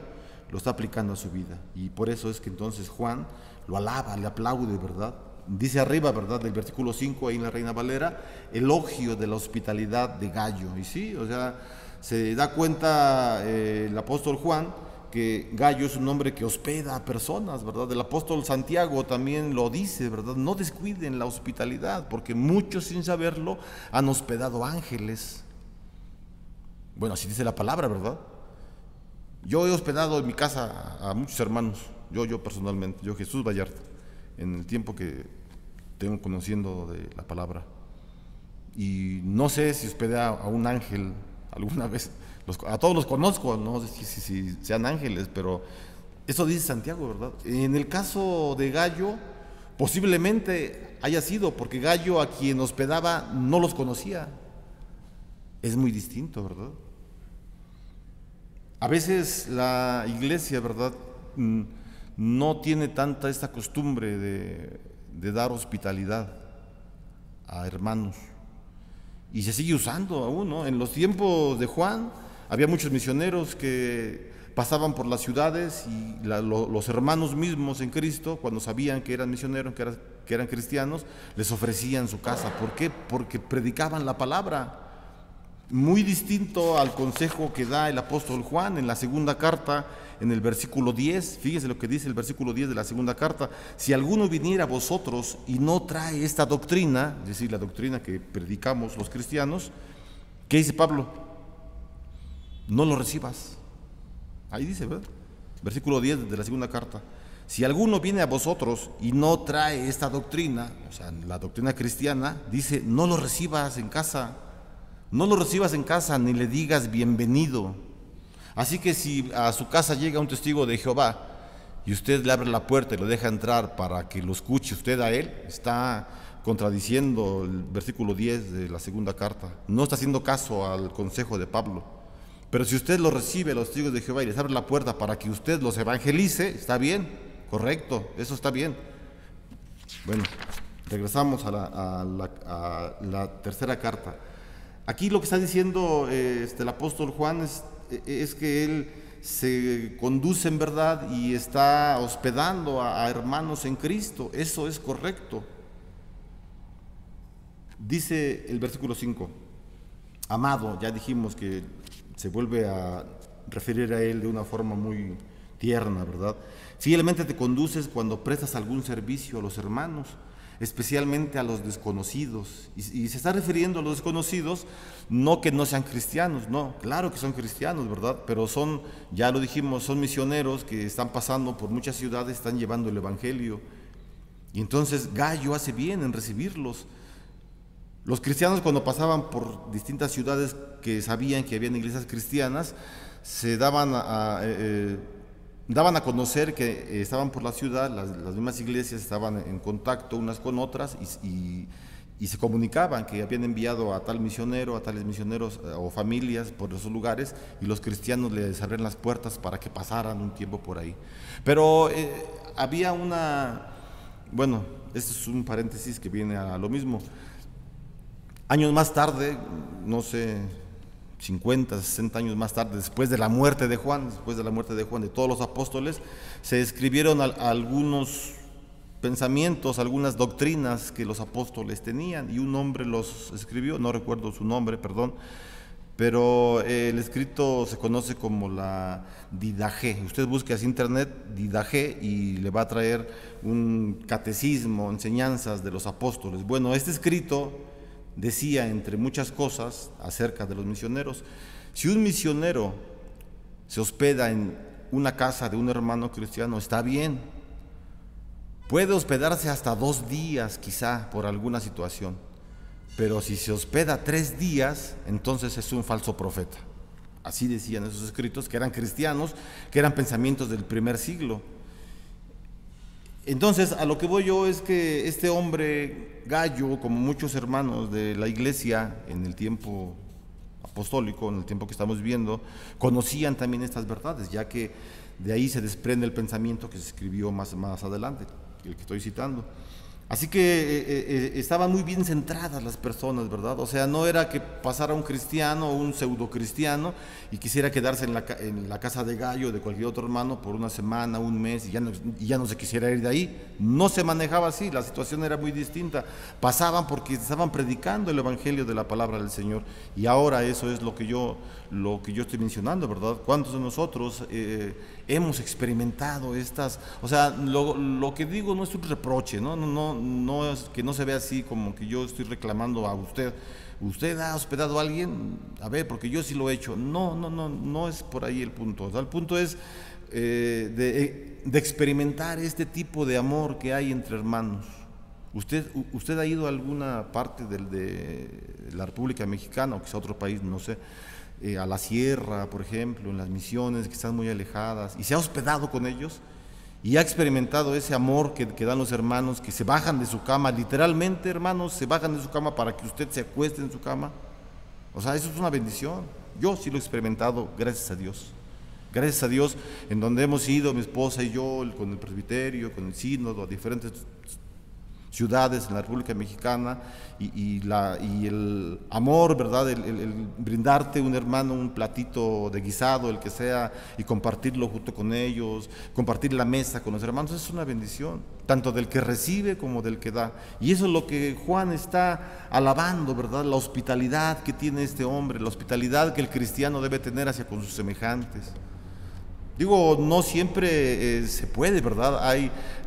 lo está aplicando a su vida. Y por eso es que entonces Juan lo alaba, le aplaude, ¿verdad? Dice arriba, ¿verdad?, del versículo 5, ahí en la Reina Valera, elogio de la hospitalidad de Gayo. Y sí, o sea, se da cuenta el apóstol Juan que Gayo es un hombre que hospeda a personas, ¿verdad? El apóstol Santiago también lo dice, ¿verdad? No descuiden la hospitalidad, porque muchos sin saberlo han hospedado ángeles. Bueno, así dice la palabra, ¿verdad? Yo he hospedado en mi casa a muchos hermanos, yo personalmente, yo Jesús Vallarta, en el tiempo que tengo conociendo de la palabra. Y no sé si hospedé a un ángel alguna vez. A todos los conozco, no sé si sean ángeles, pero eso dice Santiago, ¿verdad? En el caso de Gayo, posiblemente haya sido porque Gayo, a quien hospedaba, no los conocía. Es muy distinto, ¿verdad? A veces la iglesia, ¿verdad?, no tiene tanta esta costumbre de dar hospitalidad a hermanos. Y se sigue usando aún, ¿no? En los tiempos de Juan había muchos misioneros que pasaban por las ciudades y los hermanos mismos en Cristo, cuando sabían que eran misioneros, que eran cristianos, les ofrecían su casa. ¿Por qué? Porque predicaban la palabra. Muy distinto al consejo que da el apóstol Juan en la segunda carta, en el versículo 10. Fíjense lo que dice el versículo 10 de la segunda carta: si alguno viniera a vosotros y no trae esta doctrina, es decir, la doctrina que predicamos los cristianos, ¿qué dice Pablo? No lo recibas. Ahí dice, ¿verdad? Versículo 10 de la segunda carta: si alguno viene a vosotros y no trae esta doctrina, o sea, la doctrina cristiana, dice, no lo recibas en casa. No lo recibas en casa ni le digas bienvenido. Así que si a su casa llega un testigo de Jehová y usted le abre la puerta y lo deja entrar para que lo escuche usted a él, está contradiciendo el versículo 10 de la segunda carta. No está haciendo caso al consejo de Pablo. Pero si usted lo recibe a los testigos de Jehová y les abre la puerta para que usted los evangelice, está bien, correcto, eso está bien. Bueno, regresamos a la tercera carta. Aquí lo que está diciendo el apóstol Juan es que él se conduce en verdad y está hospedando a hermanos en Cristo. Eso es correcto. Dice el versículo 5, amado, ya dijimos que se vuelve a referir a él de una forma muy tierna, ¿verdad? Fielmente te conduces cuando prestas algún servicio a los hermanos, especialmente a los desconocidos. Y se está refiriendo a los desconocidos, no que no sean cristianos, no, claro que son cristianos, ¿verdad? Pero son, ya lo dijimos, son misioneros que están pasando por muchas ciudades, están llevando el evangelio. Y entonces Gallo hace bien en recibirlos. Los cristianos, cuando pasaban por distintas ciudades que sabían que habían iglesias cristianas, se daban a conocer que estaban por la ciudad, las mismas iglesias estaban en contacto unas con otras y se comunicaban que habían enviado a tal misionero, a tales misioneros o familias por esos lugares, y los cristianos les abrían las puertas para que pasaran un tiempo por ahí. Pero había bueno, este es un paréntesis que viene a lo mismo. Años más tarde, no sé, 50, 60 años más tarde, después de la muerte de Juan, de todos los apóstoles, se escribieron algunos pensamientos, algunas doctrinas que los apóstoles tenían, y un hombre los escribió, no recuerdo su nombre, perdón, pero el escrito se conoce como la Didaché. Usted busque en internet Didaché y le va a traer un catecismo, enseñanzas de los apóstoles. Bueno, este escrito decía, entre muchas cosas, acerca de los misioneros: si un misionero se hospeda en una casa de un hermano cristiano, está bien, puede hospedarse hasta 2 días quizá por alguna situación, pero si se hospeda 3 días, entonces es un falso profeta. Así decían esos escritos, que eran cristianos, que eran pensamientos del primer siglo. Entonces, a lo que voy yo es que este hombre Gallo, como muchos hermanos de la iglesia en el tiempo apostólico, en el tiempo que estamos viviendo, conocían también estas verdades, ya que de ahí se desprende el pensamiento que se escribió más adelante, el que estoy citando. Así que estaban muy bien centradas las personas, ¿verdad? O sea, no era que pasara un cristiano o un pseudo cristiano y quisiera quedarse en la casa de Gallo, de cualquier otro hermano, por una semana, un mes, y ya no se quisiera ir de ahí. No se manejaba así, la situación era muy distinta. Pasaban porque estaban predicando el evangelio de la palabra del Señor. Y ahora eso es lo que yo estoy mencionando, ¿verdad? ¿Cuántos de nosotros hemos experimentado estas? O sea, lo que digo no es un reproche, no es que no se vea así como que yo estoy reclamando a usted. ¿Usted ha hospedado a alguien? A ver, porque yo sí lo he hecho. No es por ahí el punto. O sea, el punto es de experimentar este tipo de amor que hay entre hermanos. ¿Usted ha ido a alguna parte de la República Mexicana o quizá otro país, no sé, a la sierra, por ejemplo, en las misiones que están muy alejadas, y se ha hospedado con ellos y ha experimentado ese amor que dan los hermanos, que se bajan de su cama, literalmente, hermanos, se bajan de su cama para que usted se acueste en su cama? O sea, eso es una bendición. Yo sí lo he experimentado, gracias a Dios. Gracias a Dios, en donde hemos ido, mi esposa y yo, con el presbiterio, con el sínodo, a diferentes ciudades en la República Mexicana, y el amor, ¿verdad? El brindarte un hermano un platito de guisado, el que sea, y compartirlo junto con ellos, compartir la mesa con los hermanos, es una bendición, tanto del que recibe como del que da. Y eso es lo que Juan está alabando, ¿verdad? La hospitalidad que tiene este hombre, la hospitalidad que el cristiano debe tener hacia con sus semejantes. Digo, no siempre se puede, ¿verdad?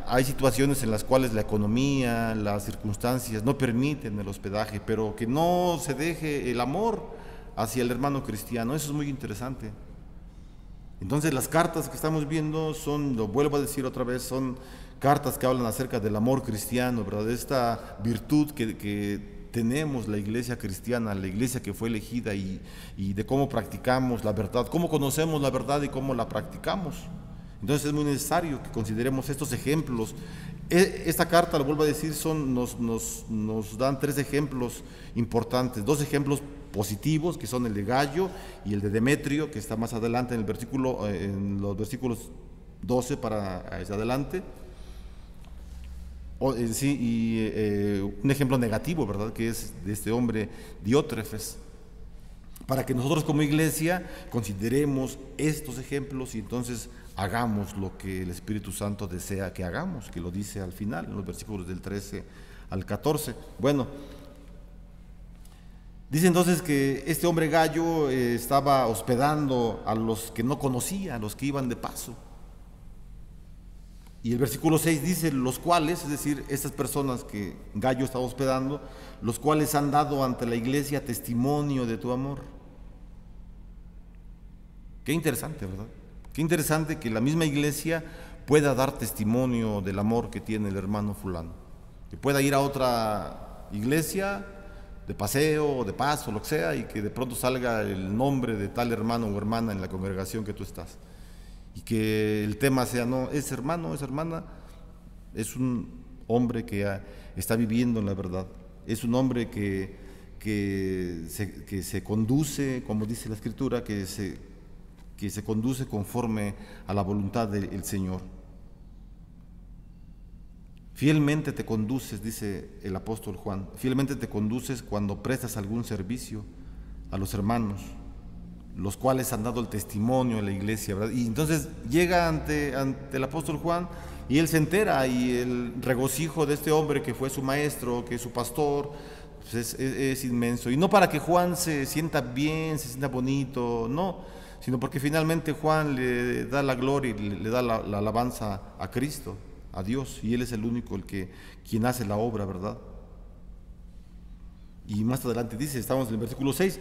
Hay situaciones en las cuales la economía, las circunstancias no permiten el hospedaje, pero que no se deje el amor hacia el hermano cristiano. Eso es muy interesante. Entonces las cartas que estamos viendo son, lo vuelvo a decir otra vez, son cartas que hablan acerca del amor cristiano, ¿verdad? De esta virtud que tenemos la iglesia cristiana, la iglesia que fue elegida, y de cómo practicamos la verdad, cómo conocemos la verdad y cómo la practicamos. Entonces es muy necesario que consideremos estos ejemplos. Esta carta, lo vuelvo a decir, nos dan 3 ejemplos importantes, 2 ejemplos positivos, que son el de Gayo y el de Demetrio, que está más adelante en los versículos 12 para hacia adelante. Un ejemplo negativo, ¿verdad?, que es de este hombre Diótrefes, para que nosotros como iglesia consideremos estos ejemplos y entonces hagamos lo que el Espíritu Santo desea que hagamos, que lo dice al final, en los versículos del 13 al 14. Bueno, dice entonces que este hombre Gayo estaba hospedando a los que no conocía, a los que iban de paso. Y el versículo 6 dice, los cuales, es decir, estas personas que Gayo estaba hospedando, los cuales han dado ante la iglesia testimonio de tu amor. Qué interesante, ¿verdad? Qué interesante que la misma iglesia pueda dar testimonio del amor que tiene el hermano fulano. Que pueda ir a otra iglesia de paseo o de paso, lo que sea, y que de pronto salga el nombre de tal hermano o hermana en la congregación que tú estás. Y que el tema sea, no, es hermano, es hermana, es un hombre que está viviendo en la verdad, es un hombre que se conduce, como dice la Escritura, que se conduce conforme a la voluntad del Señor. Fielmente te conduces, dice el apóstol Juan, fielmente te conduces cuando prestas algún servicio a los hermanos, los cuales han dado el testimonio en la iglesia, ¿verdad? Y entonces llega ante el apóstol Juan y él se entera, y el regocijo de este hombre que fue su maestro, que es su pastor, pues es inmenso. Y no para que Juan se sienta bien, se sienta bonito, no, sino porque finalmente Juan le da la gloria y le da la alabanza a Cristo, a Dios, y él es el único quien hace la obra, ¿verdad? Y más adelante dice, estamos en el versículo 6,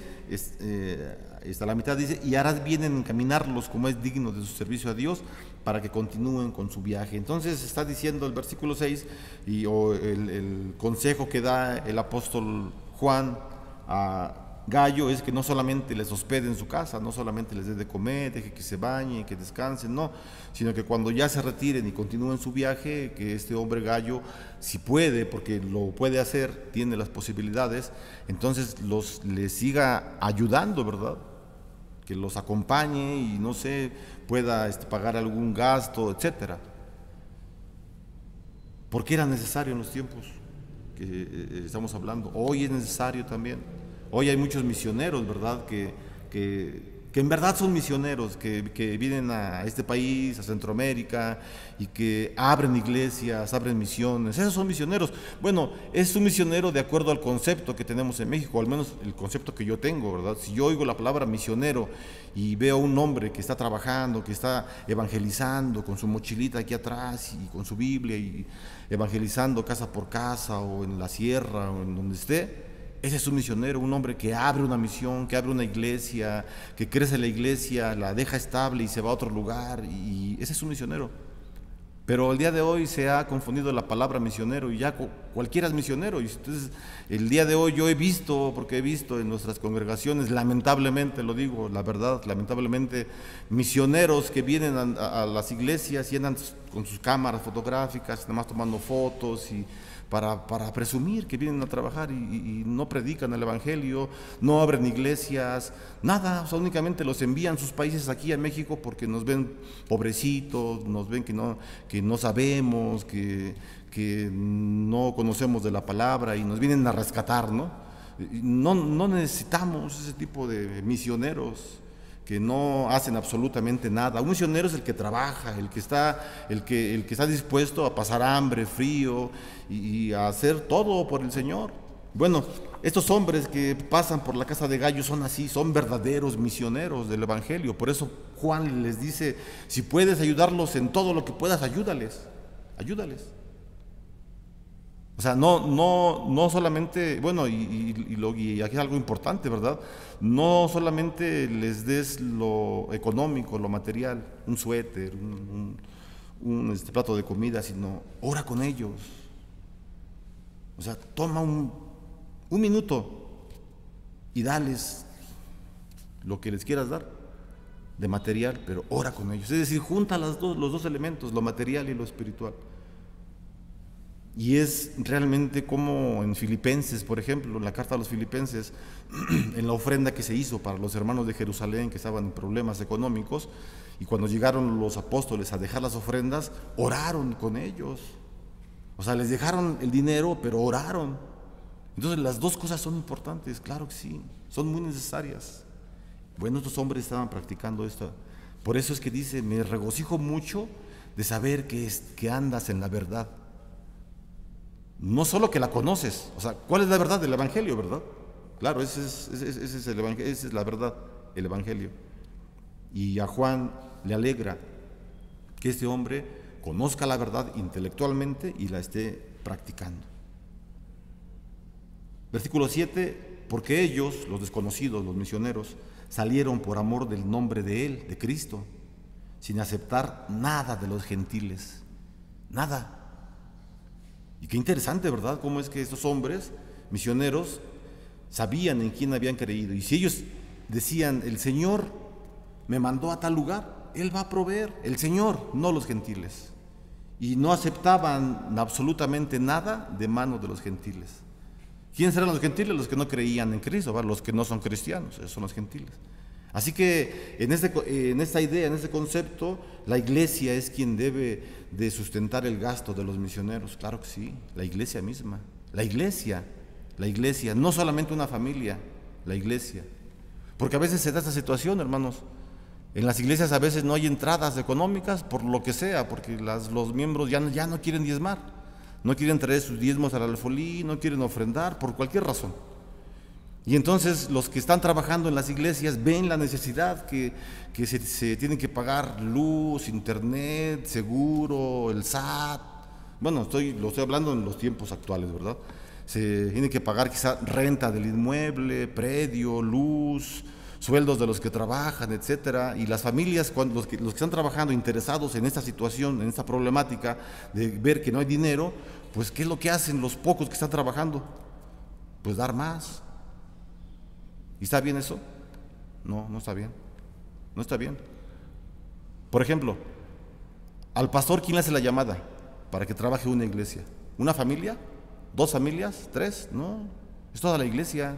está la mitad, dice, y harás bien en encaminarlos como es digno de su servicio a Dios, para que continúen con su viaje. Entonces está diciendo el versículo 6, el consejo que da el apóstol Juan a Gayo es que no solamente les hospede en su casa, no solamente les dé de comer, deje que se bañen, que descansen, no, sino que cuando ya se retiren y continúen su viaje, que este hombre Gayo, si puede, porque lo puede hacer, tiene las posibilidades, entonces les siga ayudando, ¿verdad? Que los acompañe y no sé, pueda pagar algún gasto, etcétera. Porque era necesario en los tiempos que estamos hablando. Hoy es necesario también. Hoy hay muchos misioneros, ¿verdad?, que en verdad son misioneros, que vienen a este país, a Centroamérica, y que abren iglesias, abren misiones. Esos son misioneros. Bueno, es un misionero de acuerdo al concepto que tenemos en México, al menos el concepto que yo tengo, ¿verdad? Si yo oigo la palabra misionero y veo a un hombre que está trabajando, que está evangelizando con su mochilita aquí atrás y con su Biblia y evangelizando casa por casa o en la sierra o en donde esté, ese es un misionero, un hombre que abre una misión, que abre una iglesia, que crece la iglesia, la deja estable y se va a otro lugar, y ese es un misionero. Pero el día de hoy se ha confundido la palabra misionero y ya cualquiera es misionero. Y entonces el día de hoy yo he visto, porque he visto en nuestras congregaciones, lamentablemente lo digo, la verdad, lamentablemente, misioneros que vienen a las iglesias y andan con sus cámaras fotográficas, nada más tomando fotos y para presumir que vienen a trabajar y no predican el evangelio, no abren iglesias, nada, o sea, únicamente los envían a sus países aquí a México porque nos ven pobrecitos, nos ven que no sabemos, que que no conocemos de la palabra y nos vienen a rescatar, ¿no? No necesitamos ese tipo de misioneros que no hacen absolutamente nada. Un misionero es el que trabaja, el que está dispuesto a pasar hambre, frío y a hacer todo por el Señor. Bueno, estos hombres que pasan por la casa de Gallo son así, son verdaderos misioneros del Evangelio. Por eso Juan les dice, si puedes ayudarlos en todo lo que puedas, ayúdales. O sea, no solamente, bueno, y aquí es algo importante, ¿verdad? No solamente les des lo económico, lo material, un suéter, un plato de comida, sino ora con ellos. O sea, toma un minuto y dales lo que les quieras dar de material, pero ora con ellos. Es decir, junta los dos elementos, lo material y lo espiritual. Y es realmente como en Filipenses, por ejemplo, en la carta a los Filipenses, en la ofrenda que se hizo para los hermanos de Jerusalén que estaban en problemas económicos, y cuando llegaron los apóstoles a dejar las ofrendas, oraron con ellos. O sea, les dejaron el dinero, pero oraron. Entonces las dos cosas son importantes, claro que sí, son muy necesarias. Bueno, estos hombres estaban practicando esto. Por eso es que dice, me regocijo mucho de saber que andas en la verdad. No solo que la conoces, o sea, ¿cuál es la verdad del Evangelio, verdad? Claro, ese es el Evangelio, esa es la verdad, el Evangelio. Y a Juan le alegra que este hombre conozca la verdad intelectualmente y la esté practicando. Versículo 7, porque ellos, los desconocidos, los misioneros, salieron por amor del nombre de Él, de Cristo, sin aceptar nada de los gentiles, nada. Y qué interesante, ¿verdad? Cómo es que estos hombres misioneros sabían en quién habían creído. Y si ellos decían, el Señor me mandó a tal lugar, Él va a proveer, el Señor, no los gentiles. Y no aceptaban absolutamente nada de manos de los gentiles. ¿Quiénes eran los gentiles? Los que no creían en Cristo, ¿verdad? Los que no son cristianos, esos son los gentiles. Así que en esta idea, en este concepto, la iglesia es quien debe de sustentar el gasto de los misioneros. Claro que sí, la iglesia misma. La iglesia, no solamente una familia, la iglesia. Porque a veces se da esta situación, hermanos. En las iglesias a veces no hay entradas económicas por lo que sea, porque los miembros ya no quieren diezmar, no quieren traer sus diezmos al alfolí, no quieren ofrendar, por cualquier razón. Y entonces los que están trabajando en las iglesias ven la necesidad que se tienen que pagar luz, internet, seguro, el SAT. Bueno, lo estoy hablando en los tiempos actuales, ¿verdad? Se tiene que pagar quizá renta del inmueble, predio, luz, sueldos de los que trabajan, etcétera. Y las familias, los que están trabajando interesados en esta situación, en esta problemática de ver que no hay dinero, pues ¿qué es lo que hacen los pocos que están trabajando? Pues dar más. ¿Y está bien eso? No, no está bien. No está bien. Por ejemplo, al pastor, ¿quién le hace la llamada para que trabaje una iglesia? ¿Una familia? ¿2 familias? ¿3? No, es toda la iglesia.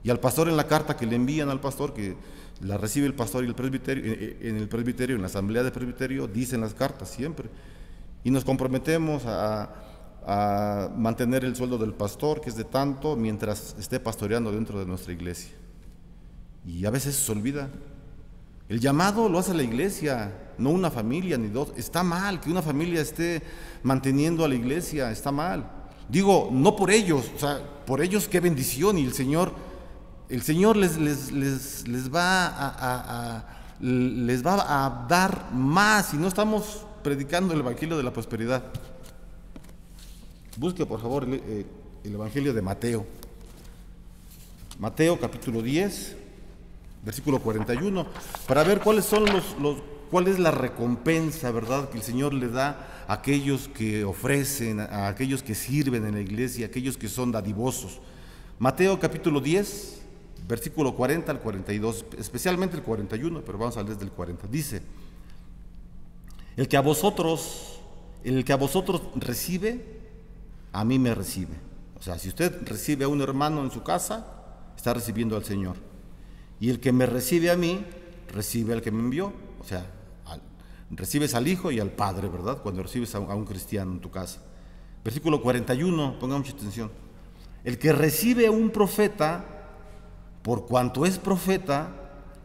Y al pastor, en la carta que le envían al pastor, que la recibe el pastor y el presbiterio, en el presbiterio, en la asamblea de presbiterio, dicen las cartas siempre. Y nos comprometemos a mantener el sueldo del pastor, que es de tanto, mientras esté pastoreando dentro de nuestra iglesia. Y a veces se olvida. El llamado lo hace la iglesia, no una familia ni 2. Está mal que una familia esté manteniendo a la iglesia, está mal. Digo, no por ellos, o sea, por ellos qué bendición, y el Señor les va a dar más, y no estamos predicando el evangelio de la prosperidad. Busque por favor el evangelio de Mateo. Mateo capítulo 10, versículo 41, para ver cuál es la recompensa, ¿verdad?, que el Señor le da a aquellos que ofrecen, a aquellos que sirven en la iglesia, a aquellos que son dadivosos. Mateo capítulo 10, versículo 40 al 42, especialmente el 41, pero vamos a leer desde el 40. Dice, el que a vosotros recibe, a mí me recibe. O sea, si usted recibe a un hermano en su casa, está recibiendo al Señor. Y el que me recibe a mí, recibe al que me envió. O sea, recibes al Hijo y al Padre, ¿verdad? Cuando recibes a un cristiano en tu casa. Versículo 41, pongamos mucha atención. El que recibe a un profeta, por cuanto es profeta,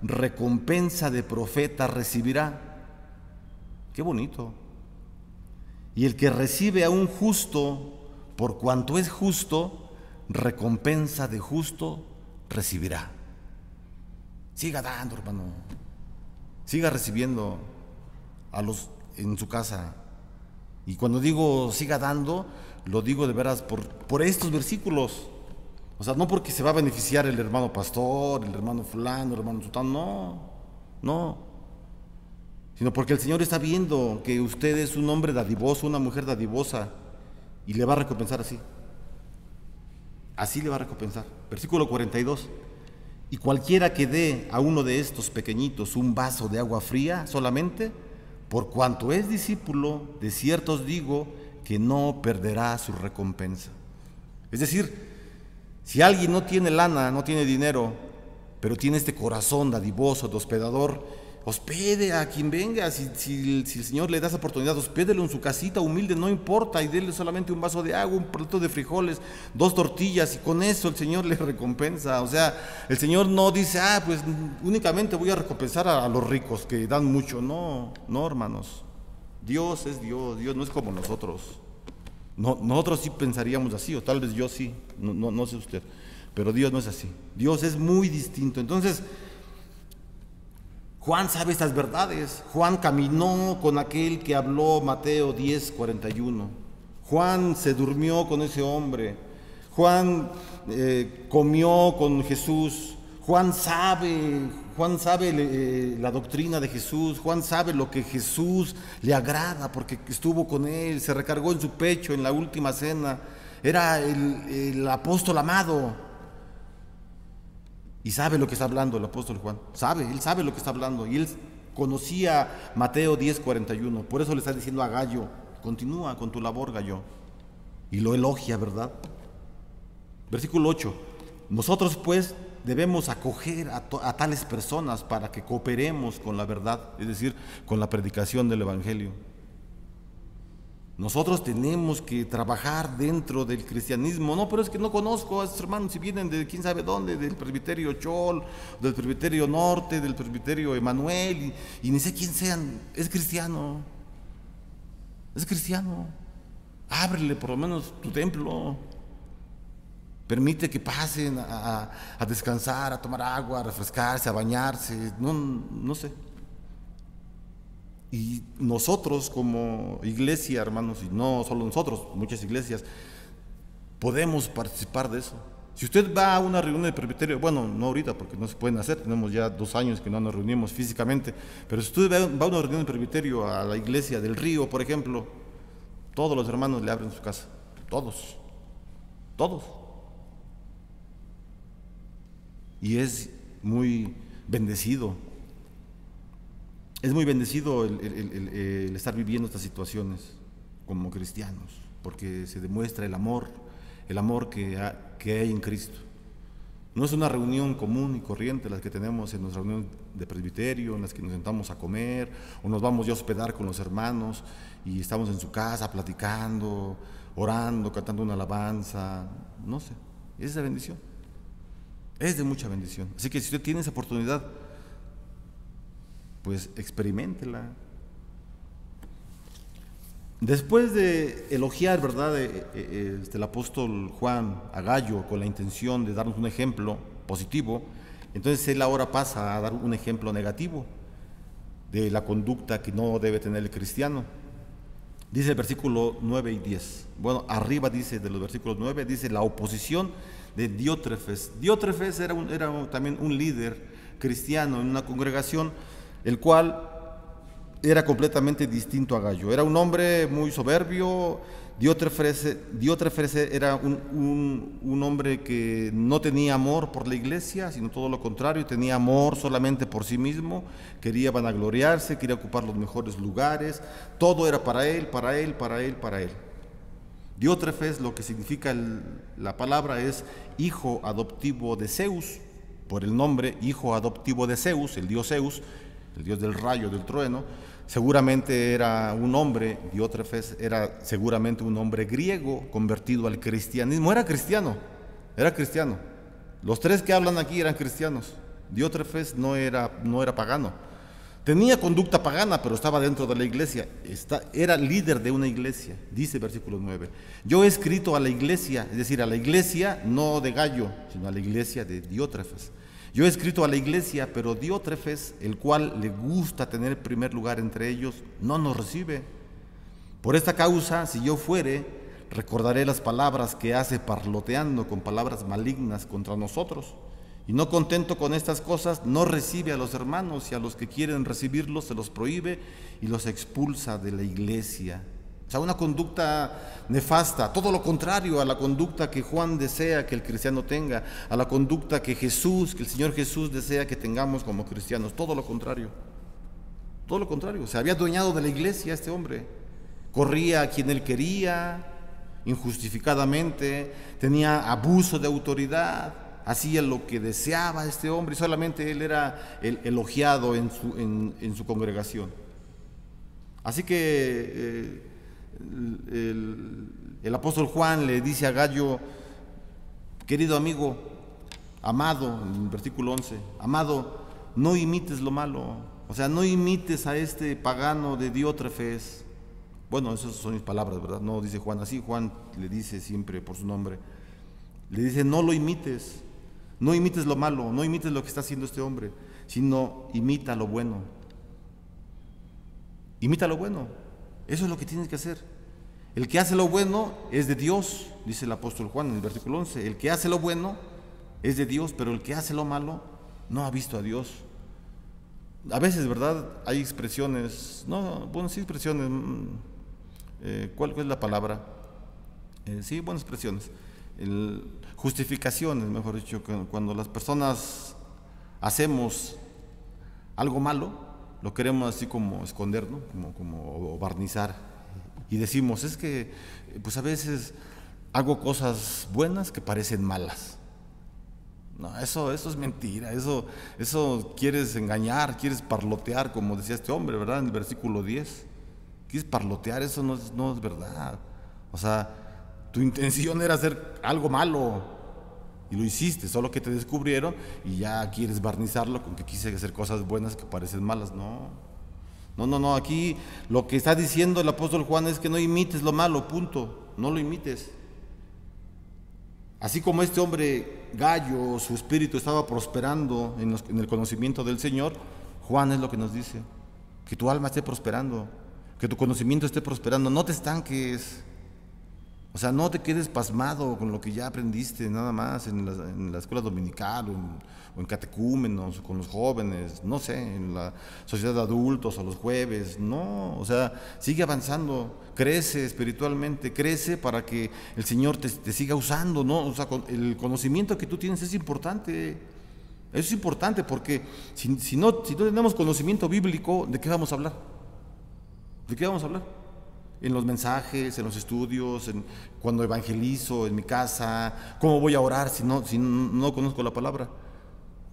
recompensa de profeta recibirá. Qué bonito. Y el que recibe a un justo, por cuanto es justo, recompensa de justo recibirá. Siga dando, hermano. Siga recibiendo en su casa. Y cuando digo siga dando, lo digo de veras por estos versículos. O sea, no porque se va a beneficiar el hermano pastor, el hermano fulano, el hermano sultano, no. Sino porque el Señor está viendo que usted es un hombre dadivoso, una mujer dadivosa, y le va a recompensar así. Así le va a recompensar. Versículo 42. Y cualquiera que dé a uno de estos pequeñitos un vaso de agua fría solamente, por cuanto es discípulo, de cierto os digo que no perderá su recompensa. Es decir, si alguien no tiene lana, no tiene dinero, pero tiene este corazón dadivoso, de hospedador, hospede a quien venga. Si el Señor le da esa oportunidad, hospédelo en su casita humilde, no importa, y déle solamente un vaso de agua, un plato de frijoles, 2 tortillas, y con eso el Señor le recompensa. O sea, el Señor no dice, pues únicamente voy a recompensar a los ricos que dan mucho. No, hermanos. Dios es Dios, Dios no es como nosotros. No, nosotros sí pensaríamos así, o tal vez yo sí, no sé usted, pero Dios no es así. Dios es muy distinto. Entonces, Juan sabe estas verdades. Juan caminó con aquel que habló Mateo 10:41. Juan se durmió con ese hombre. Juan comió con Jesús. Juan sabe la doctrina de Jesús. Juan sabe lo que Jesús le agrada porque estuvo con él, se recargó en su pecho en la última cena. Era el apóstol amado. Y sabe lo que está hablando el apóstol Juan. Él sabe lo que está hablando. Y él conocía Mateo 10:41. Por eso le está diciendo a Gallo, continúa con tu labor, Gallo. Y lo elogia, ¿verdad? Versículo 8. Nosotros pues debemos acoger a tales personas para que cooperemos con la verdad, es decir, con la predicación del Evangelio. Nosotros tenemos que trabajar dentro del cristianismo. No, pero es que no conozco a estos hermanos, si vienen de quién sabe dónde, del presbiterio Chol, del presbiterio Norte, del presbiterio Emanuel, y ni sé quién sean. Es cristiano. Ábrele por lo menos tu templo. Permite que pasen a descansar, a tomar agua, a refrescarse, a bañarse. No sé. Y nosotros como iglesia, hermanos, y no solo nosotros, muchas iglesias, podemos participar de eso. Si usted va a una reunión de presbiterio, bueno, no ahorita porque no se pueden hacer, tenemos ya 2 años que no nos reunimos físicamente, pero si usted va a una reunión de presbiterio a la iglesia del Río, por ejemplo, todos los hermanos le abren su casa, todos. Y es muy bendecido. Es muy bendecido el estar viviendo estas situaciones como cristianos, porque se demuestra el amor que hay en Cristo. No es una reunión común y corriente las que tenemos en nuestra reunión de presbiterio, en las que nos sentamos a comer, o nos vamos ya a hospedar con los hermanos y estamos en su casa platicando, orando, cantando una alabanza. No sé, es de bendición, es de mucha bendición. Así que si usted tiene esa oportunidad, pues experiméntela. Después de elogiar, ¿verdad?, el apóstol Juan a Gallo con la intención de darnos un ejemplo positivo, entonces él ahora pasa a dar un ejemplo negativo de la conducta que no debe tener el cristiano. Dice el versículo 9 y 10. Bueno, arriba dice de los versículos 9, dice la oposición de Diótrefes. Diótrefes era también un líder cristiano en una congregación, el cual era completamente distinto a Gallo. Era un hombre muy soberbio. Diótrefes era un hombre que no tenía amor por la iglesia, sino todo lo contrario, tenía amor solamente por sí mismo, quería vanagloriarse, quería ocupar los mejores lugares, todo era para él. Diótrefes, lo que significa la palabra, es hijo adoptivo de Zeus, por el nombre hijo adoptivo de Zeus, el dios Zeus. el dios del rayo, del trueno, seguramente era un hombre, Diótrefes era seguramente un hombre griego convertido al cristianismo. Era cristiano. Los tres que hablan aquí eran cristianos. Diótrefes no era pagano. Tenía conducta pagana, pero estaba dentro de la iglesia. Era líder de una iglesia, dice versículo 9. Yo he escrito a la iglesia, es decir, a la iglesia no de Gallo, sino a la iglesia de Diótrefes. Yo he escrito a la iglesia, pero Diótrefes, el cual le gusta tener primer lugar entre ellos, no nos recibe. Por esta causa, si yo fuere, recordaré las palabras que hace parloteando con palabras malignas contra nosotros. Y no contento con estas cosas, no recibe a los hermanos, y a los que quieren recibirlos se los prohíbe y los expulsa de la iglesia. O sea, una conducta nefasta, todo lo contrario a la conducta que Juan desea que el cristiano tenga, a la conducta que el Señor Jesús desea que tengamos como cristianos, todo lo contrario. Todo lo contrario, se había adueñado de la iglesia este hombre, corría a quien él quería, injustificadamente, tenía abuso de autoridad, hacía lo que deseaba este hombre y solamente él era el elogiado en su congregación. Así que el apóstol Juan le dice a Gallo: querido amigo, amado, en el versículo 11, amado, no imites lo malo, o sea, no imites a este pagano de Diótrefes. Bueno, esas son mis palabras, ¿verdad? No dice Juan así, Juan le dice siempre por su nombre. Le dice: no lo imites. No imites lo malo, no imites lo que está haciendo este hombre, sino imita lo bueno. Imita lo bueno. Eso es lo que tienes que hacer. El que hace lo bueno es de Dios, dice el apóstol Juan en el versículo 11. El que hace lo bueno es de Dios, pero el que hace lo malo no ha visto a Dios. A veces, ¿verdad? Hay expresiones, expresiones. ¿Cuál es la palabra? Sí, buenas expresiones. Justificaciones, mejor dicho, cuando las personas hacemos algo malo, lo queremos así como esconder, ¿no? Como barnizar, y decimos: es que pues a veces hago cosas buenas que parecen malas. No, eso es mentira, eso quieres engañar, quieres parlotear, como decía este hombre, ¿verdad? En el versículo 10, quieres parlotear, eso no es verdad. O sea, tu intención era hacer algo malo y lo hiciste, solo que te descubrieron y ya quieres barnizarlo con que quise hacer cosas buenas que parecen malas. No, aquí lo que está diciendo el apóstol Juan es que no imites lo malo, punto, no lo imites. Así como este hombre Gallo, su espíritu estaba prosperando en el conocimiento del Señor, Juan es lo que nos dice: que tu alma esté prosperando, que tu conocimiento esté prosperando, no te estanques. O sea, no te quedes pasmado con lo que ya aprendiste nada más en la escuela dominical o en catecúmenos, con los jóvenes, no sé, en la sociedad de adultos o los jueves. No, o sea, sigue avanzando, crece espiritualmente, crece para que el Señor te siga usando, ¿no? O sea, el conocimiento que tú tienes es importante. Eso es importante porque si no tenemos conocimiento bíblico, ¿de qué vamos a hablar? ¿De qué vamos a hablar? En los mensajes, en los estudios, cuando evangelizo, en mi casa, ¿cómo voy a orar si no conozco la palabra?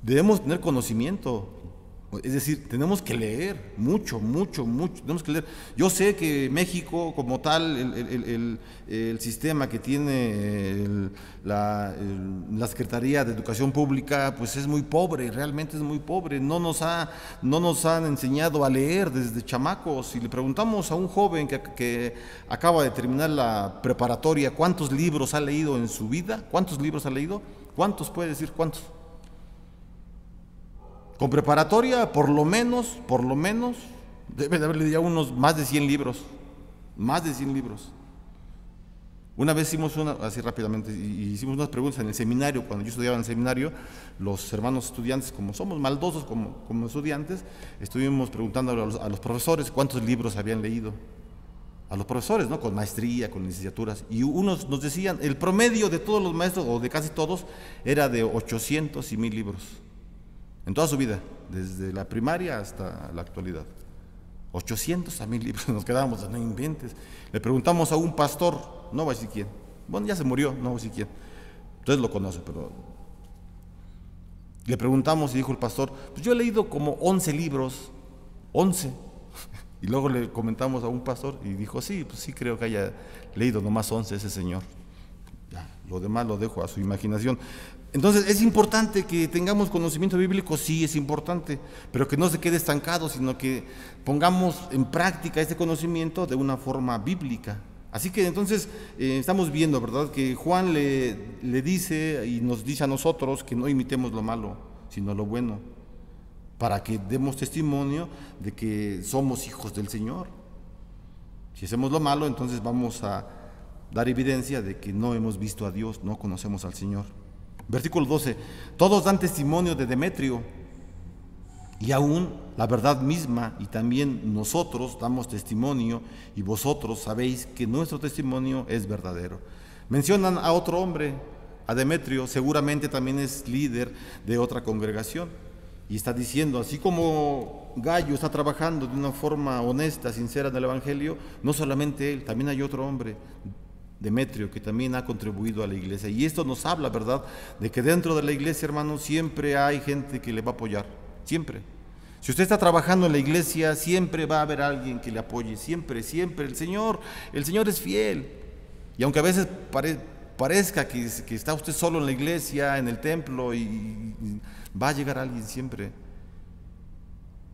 Debemos tener conocimiento, es decir, tenemos que leer mucho, tenemos que leer. Yo sé que México como tal, el sistema que tiene la Secretaría de Educación Pública, pues es muy pobre, realmente es muy pobre. No nos han enseñado a leer desde chamacos. Si le preguntamos a un joven que acaba de terminar la preparatoria cuántos libros ha leído en su vida, ¿cuántos libros ha leído? ¿Cuántos puede decir? ¿Cuántos? Con preparatoria, por lo menos, debe de haberle ya unos más de 100 libros. Más de 100 libros. Una vez hicimos así rápidamente, hicimos unas preguntas en el seminario. Cuando yo estudiaba en el seminario, los hermanos estudiantes, como somos maldosos como estudiantes, estuvimos preguntando a los profesores cuántos libros habían leído. A los profesores, ¿no? Con maestría, con licenciaturas. Y unos nos decían, el promedio de todos los maestros, o de casi todos, era de 800 y 1000 libros. En toda su vida, desde la primaria hasta la actualidad. 800 a 1000 libros, nos quedábamos, no inventes. Le preguntamos a un pastor, no voy a decir quién, bueno, ya se murió, no voy a decir quién, ustedes lo conocen, pero le preguntamos y dijo el pastor: pues yo he leído como 11 libros. 11. Y luego le comentamos a un pastor y dijo, sí, pues sí creo que haya leído nomás 11 ese señor. Ya, lo demás lo dejo a su imaginación. Entonces es importante que tengamos conocimiento bíblico, sí es importante, pero que no se quede estancado, sino que pongamos en práctica este conocimiento de una forma bíblica. Así que entonces estamos viendo, ¿verdad?, que Juan le dice y nos dice a nosotros que no imitemos lo malo, sino lo bueno, para que demos testimonio de que somos hijos del Señor. Si hacemos lo malo, entonces vamos a dar evidencia de que no hemos visto a Dios, no conocemos al Señor. Versículo 12, todos dan testimonio de Demetrio, y aún la verdad misma, y también nosotros damos testimonio, y vosotros sabéis que nuestro testimonio es verdadero. Mencionan a otro hombre, a Demetrio, seguramente también es líder de otra congregación, y está diciendo, así como Gallo está trabajando de una forma honesta, sincera en el Evangelio, no solamente él, también hay otro hombre, Demetrio, que también ha contribuido a la iglesia. Y esto nos habla, ¿verdad?, de que dentro de la iglesia, hermanos, siempre hay gente que le va a apoyar, siempre. Si usted está trabajando en la iglesia, siempre va a haber alguien que le apoye, siempre, siempre. El Señor es fiel. Y aunque a veces parezca que está usted solo en la iglesia, en el templo, y va a llegar alguien siempre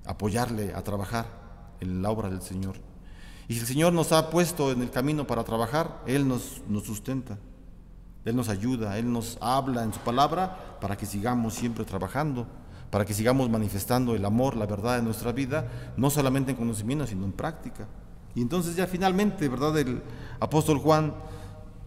a apoyarle, a trabajar en la obra del Señor. Y si el Señor nos ha puesto en el camino para trabajar, Él nos sustenta, Él nos ayuda, Él nos habla en su palabra para que sigamos siempre trabajando, para que sigamos manifestando el amor, la verdad en nuestra vida, no solamente en conocimiento, sino en práctica. Y entonces ya finalmente, ¿verdad?, el apóstol Juan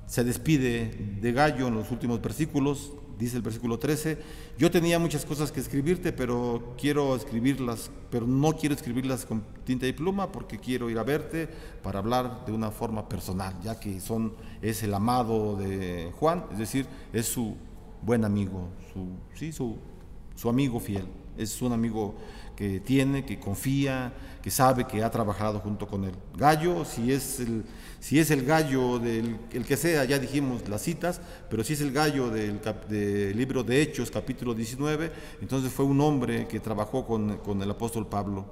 se despide de Gallo en los últimos versículos. Dice el versículo 13, yo tenía muchas cosas que escribirte, pero quiero escribirlas, pero no quiero escribirlas con tinta y pluma, porque quiero ir a verte para hablar de una forma personal, ya que es el amado de Juan, es decir, es su buen amigo, su amigo fiel, es un amigo que tiene, que confía, que sabe que ha trabajado junto con él. Gallo, si es el Gallo del el que sea, ya dijimos las citas, pero si es el Gallo del libro de Hechos, capítulo 19, entonces fue un hombre que trabajó con el apóstol Pablo,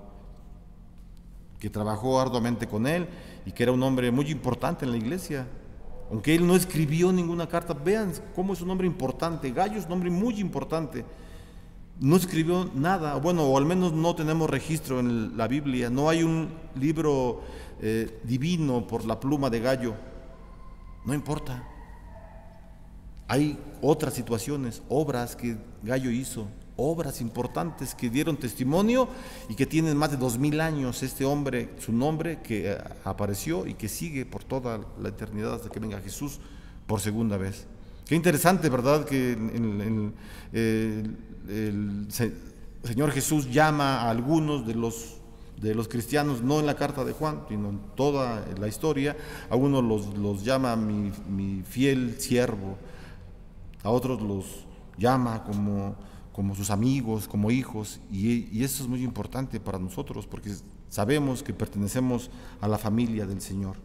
que trabajó arduamente con él y que era un hombre muy importante en la iglesia. Aunque él no escribió ninguna carta, vean cómo es un hombre importante. Gallo es un hombre muy importante. No escribió nada, bueno, o al menos no tenemos registro en la Biblia, no hay un libro divino por la pluma de Gallo, no importa. Hay otras situaciones, obras que Gallo hizo, obras importantes que dieron testimonio y que tienen más de 2000 años este hombre, su nombre que apareció y que sigue por toda la eternidad hasta que venga Jesús por segunda vez. Qué interesante, ¿verdad?, que el Señor Jesús llama a algunos de los cristianos, no en la carta de Juan, sino en toda la historia. A unos los llama mi fiel siervo, a otros los llama como sus amigos, como hijos, y eso es muy importante para nosotros, porque sabemos que pertenecemos a la familia del Señor.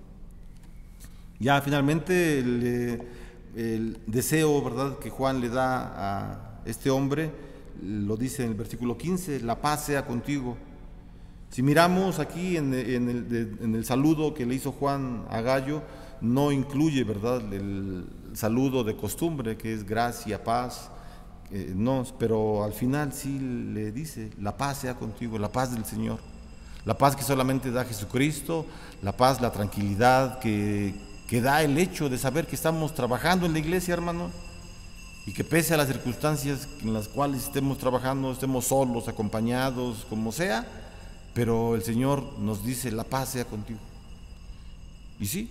Ya finalmente el deseo, ¿verdad?, que Juan le da a este hombre, lo dice en el versículo 15, la paz sea contigo. Si miramos aquí en el saludo que le hizo Juan a Gallo, no incluye, ¿verdad?, el saludo de costumbre, que es gracia, paz, no, pero al final sí le dice, la paz sea contigo, la paz del Señor, la paz que solamente da Jesucristo, la paz, la tranquilidad que da el hecho de saber que estamos trabajando en la iglesia, hermano, y que pese a las circunstancias en las cuales estemos trabajando, estemos solos, acompañados, como sea, pero el Señor nos dice, la paz sea contigo. Y sí,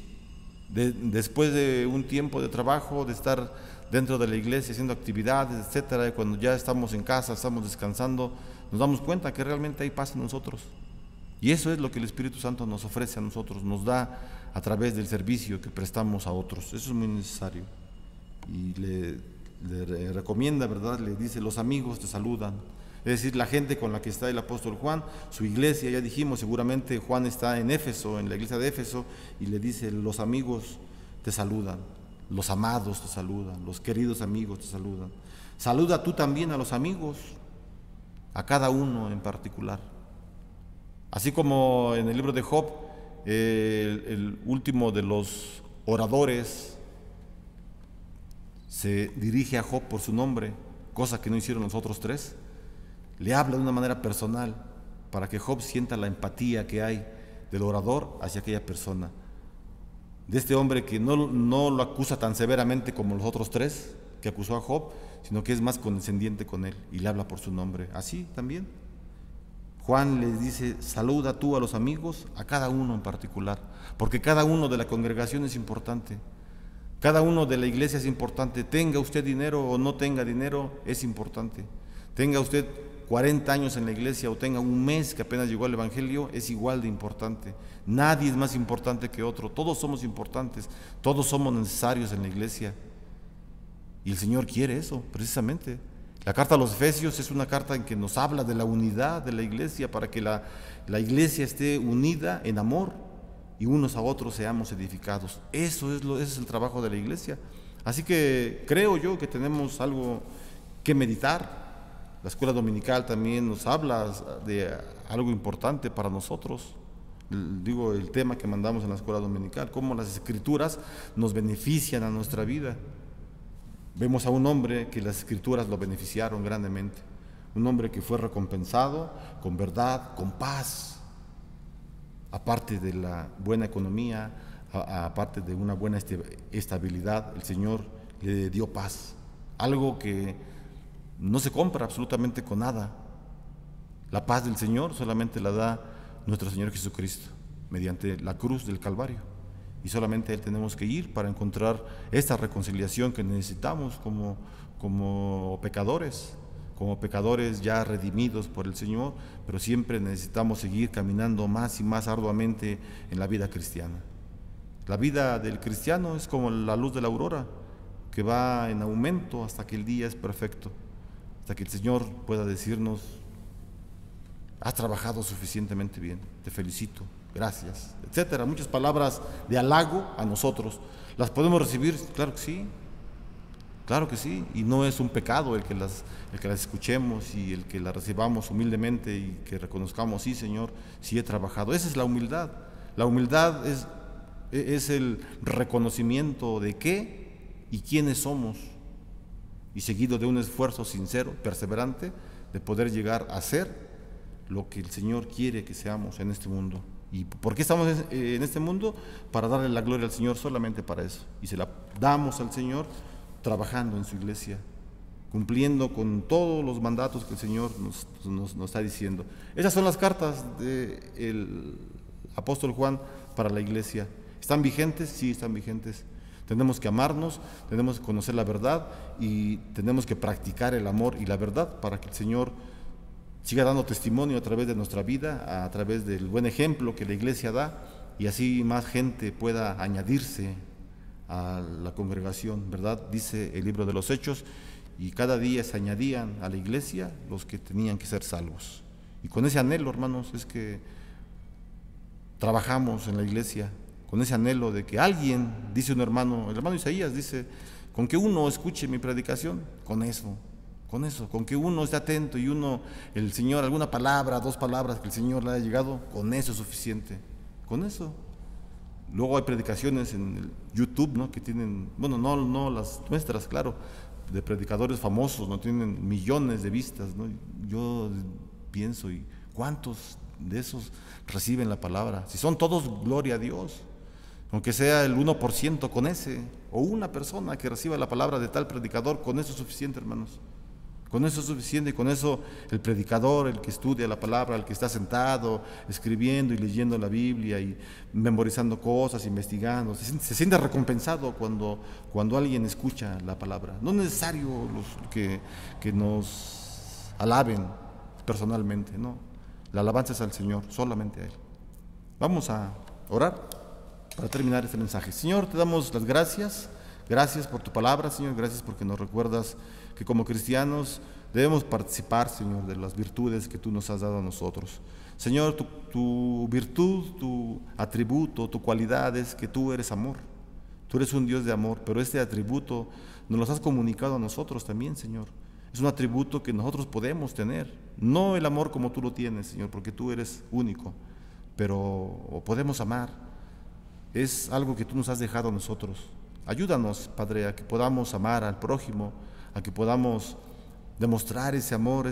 después de un tiempo de trabajo, de estar dentro de la iglesia haciendo actividades, etcétera, y cuando ya estamos en casa, estamos descansando, nos damos cuenta que realmente hay paz en nosotros. Y eso es lo que el Espíritu Santo nos ofrece a nosotros, nos da a través del servicio que prestamos a otros. Eso es muy necesario. Y le recomienda, ¿verdad?, le dice, los amigos te saludan. Es decir, la gente con la que está el apóstol Juan, su iglesia, ya dijimos, seguramente Juan está en Éfeso, en la iglesia de Éfeso, y le dice, los amigos te saludan, los amados te saludan, los queridos amigos te saludan. Saluda tú también a los amigos, a cada uno en particular. Así como en el libro de Job, el último de los oradores se dirige a Job por su nombre, cosa que no hicieron los otros tres, le habla de una manera personal para que Job sienta la empatía que hay del orador hacia aquella persona, de este hombre que no lo acusa tan severamente como los otros tres que acusó a Job, sino que es más condescendiente con él y le habla por su nombre. Así también Juan les dice: saluda tú a los amigos, a cada uno en particular, porque cada uno de la congregación es importante, cada uno de la iglesia es importante. Tenga usted dinero o no tenga dinero, es importante. Tenga usted 40 años en la iglesia o tenga un mes que apenas llegó al evangelio, es igual de importante. Nadie es más importante que otro, todos somos importantes, todos somos necesarios en la iglesia. Y el Señor quiere eso, precisamente. La carta a los Efesios es una carta en que nos habla de la unidad de la iglesia, para que la iglesia esté unida en amor y unos a otros seamos edificados. Ese es el trabajo de la iglesia. Así que creo yo que tenemos algo que meditar. La escuela dominical también nos habla de algo importante para nosotros. Digo, el tema que mandamos en la escuela dominical, cómo las escrituras nos benefician a nuestra vida. Vemos a un hombre que las escrituras lo beneficiaron grandemente, un hombre que fue recompensado con verdad, con paz, aparte de la buena economía, aparte de una buena estabilidad. El Señor le dio paz, algo que no se compra absolutamente con nada. La paz del Señor solamente la da nuestro Señor Jesucristo mediante la cruz del Calvario, y solamente a Él tenemos que ir para encontrar esta reconciliación que necesitamos como pecadores ya redimidos por el Señor, pero siempre necesitamos seguir caminando más y más arduamente en la vida cristiana. La vida del cristiano es como la luz de la aurora, que va en aumento hasta que el día es perfecto, hasta que el Señor pueda decirnos: has trabajado suficientemente bien, te felicito, gracias, etcétera. Muchas palabras de halago a nosotros. ¿Las podemos recibir? Claro que sí, y no es un pecado el que las escuchemos y el que las recibamos humildemente y que reconozcamos: sí, Señor, sí he trabajado. Esa es la humildad. La humildad es el reconocimiento de qué y quiénes somos, y seguido de un esfuerzo sincero, perseverante, de poder llegar a ser lo que el Señor quiere que seamos en este mundo. ¿Y por qué estamos en este mundo? Para darle la gloria al Señor, solamente para eso. Y se la damos al Señor trabajando en su iglesia, cumpliendo con todos los mandatos que el Señor nos está diciendo. Esas son las cartas del apóstol Juan para la iglesia. ¿Están vigentes? Sí, están vigentes. Tenemos que amarnos, tenemos que conocer la verdad y tenemos que practicar el amor y la verdad para que el Señor siga dando testimonio a través de nuestra vida, a través del buen ejemplo que la iglesia da, y así más gente pueda añadirse a la congregación, ¿verdad? Dice el libro de los Hechos: y cada día se añadían a la iglesia los que tenían que ser salvos. Y con ese anhelo, hermanos, es que trabajamos en la iglesia, con ese anhelo de que alguien, dice un hermano, el hermano Isaías dice: con que uno escuche mi predicación, con eso, con que uno esté atento y el Señor, alguna palabra, 2 palabras que el Señor le haya llegado, con eso es suficiente, con eso. Luego hay predicaciones en el YouTube, ¿no?, que tienen, bueno, no las nuestras, claro, de predicadores famosos, no tienen millones de vistas, ¿no? Yo pienso, ¿y cuántos de esos reciben la palabra? Si son todos, gloria a Dios. Aunque sea el 1% con ese, o una persona que reciba la palabra de tal predicador, con eso es suficiente, hermanos. Con eso es suficiente, y con eso el predicador, el que estudia la palabra, el que está sentado, escribiendo y leyendo la Biblia y memorizando cosas, investigando, se siente recompensado cuando alguien escucha la palabra. No es necesario que nos alaben personalmente, no. La alabanza es al Señor, solamente a Él. Vamos a orar para terminar este mensaje. Señor, te damos las gracias. Gracias por tu palabra, Señor. Gracias porque nos recuerdas que como cristianos debemos participar, Señor, de las virtudes que tú nos has dado a nosotros. Señor, tu virtud, tu atributo, tu cualidad es que tú eres amor. Tú eres un Dios de amor, pero este atributo nos lo has comunicado a nosotros también, Señor. Es un atributo que nosotros podemos tener. No el amor como tú lo tienes, Señor, porque tú eres único, pero podemos amar. Es algo que tú nos has dejado a nosotros. Ayúdanos, Padre, a que podamos amar al prójimo, a que podamos demostrar ese amor,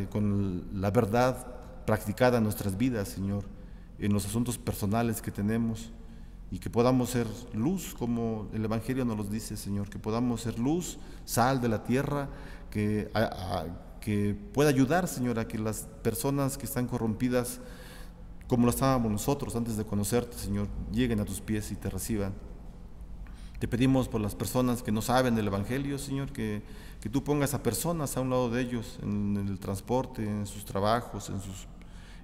con la verdad practicada en nuestras vidas, Señor, en los asuntos personales que tenemos, y que podamos ser luz, como el Evangelio nos los dice, Señor, que podamos ser luz, sal de la tierra, que pueda ayudar, Señor, a que las personas que están corrompidas, como lo estábamos nosotros antes de conocerte, Señor, lleguen a tus pies y te reciban. Te pedimos por las personas que no saben del Evangelio, Señor, que tú pongas a personas a un lado de ellos, en el transporte, en sus trabajos,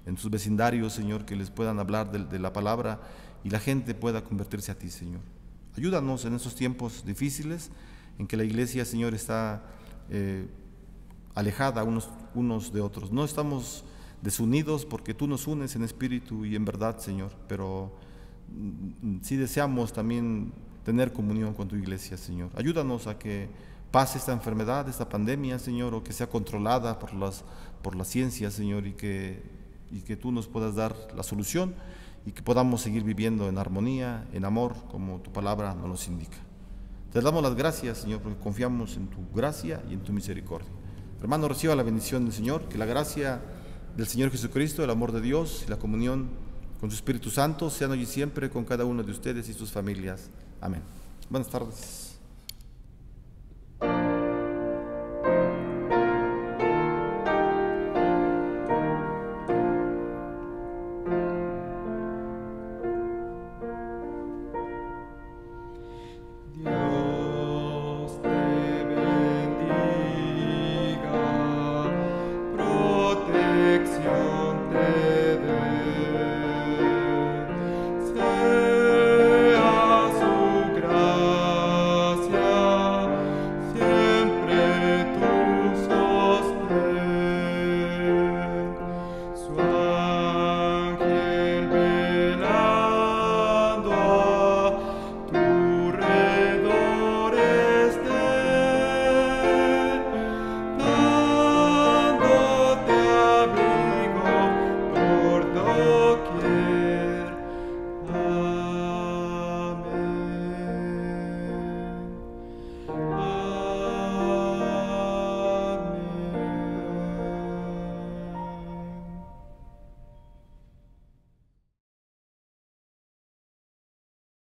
en sus vecindarios, Señor, que les puedan hablar de la palabra y la gente pueda convertirse a ti, Señor. Ayúdanos en estos tiempos difíciles en que la iglesia, Señor, está alejada unos de otros. No estamos desunidos porque tú nos unes en espíritu y en verdad, Señor, pero sí deseamos también tener comunión con tu iglesia, Señor. Ayúdanos a que pase esta enfermedad, esta pandemia, Señor, o que sea controlada por la ciencia, Señor, y que tú nos puedas dar la solución y que podamos seguir viviendo en armonía, en amor, como tu palabra nos los indica. Te damos las gracias, Señor, porque confiamos en tu gracia y en tu misericordia. Hermano, reciba la bendición del Señor, que la gracia del Señor Jesucristo, el amor de Dios y la comunión con su Espíritu Santo sean hoy y siempre con cada uno de ustedes y sus familias. Amén. Buenas tardes.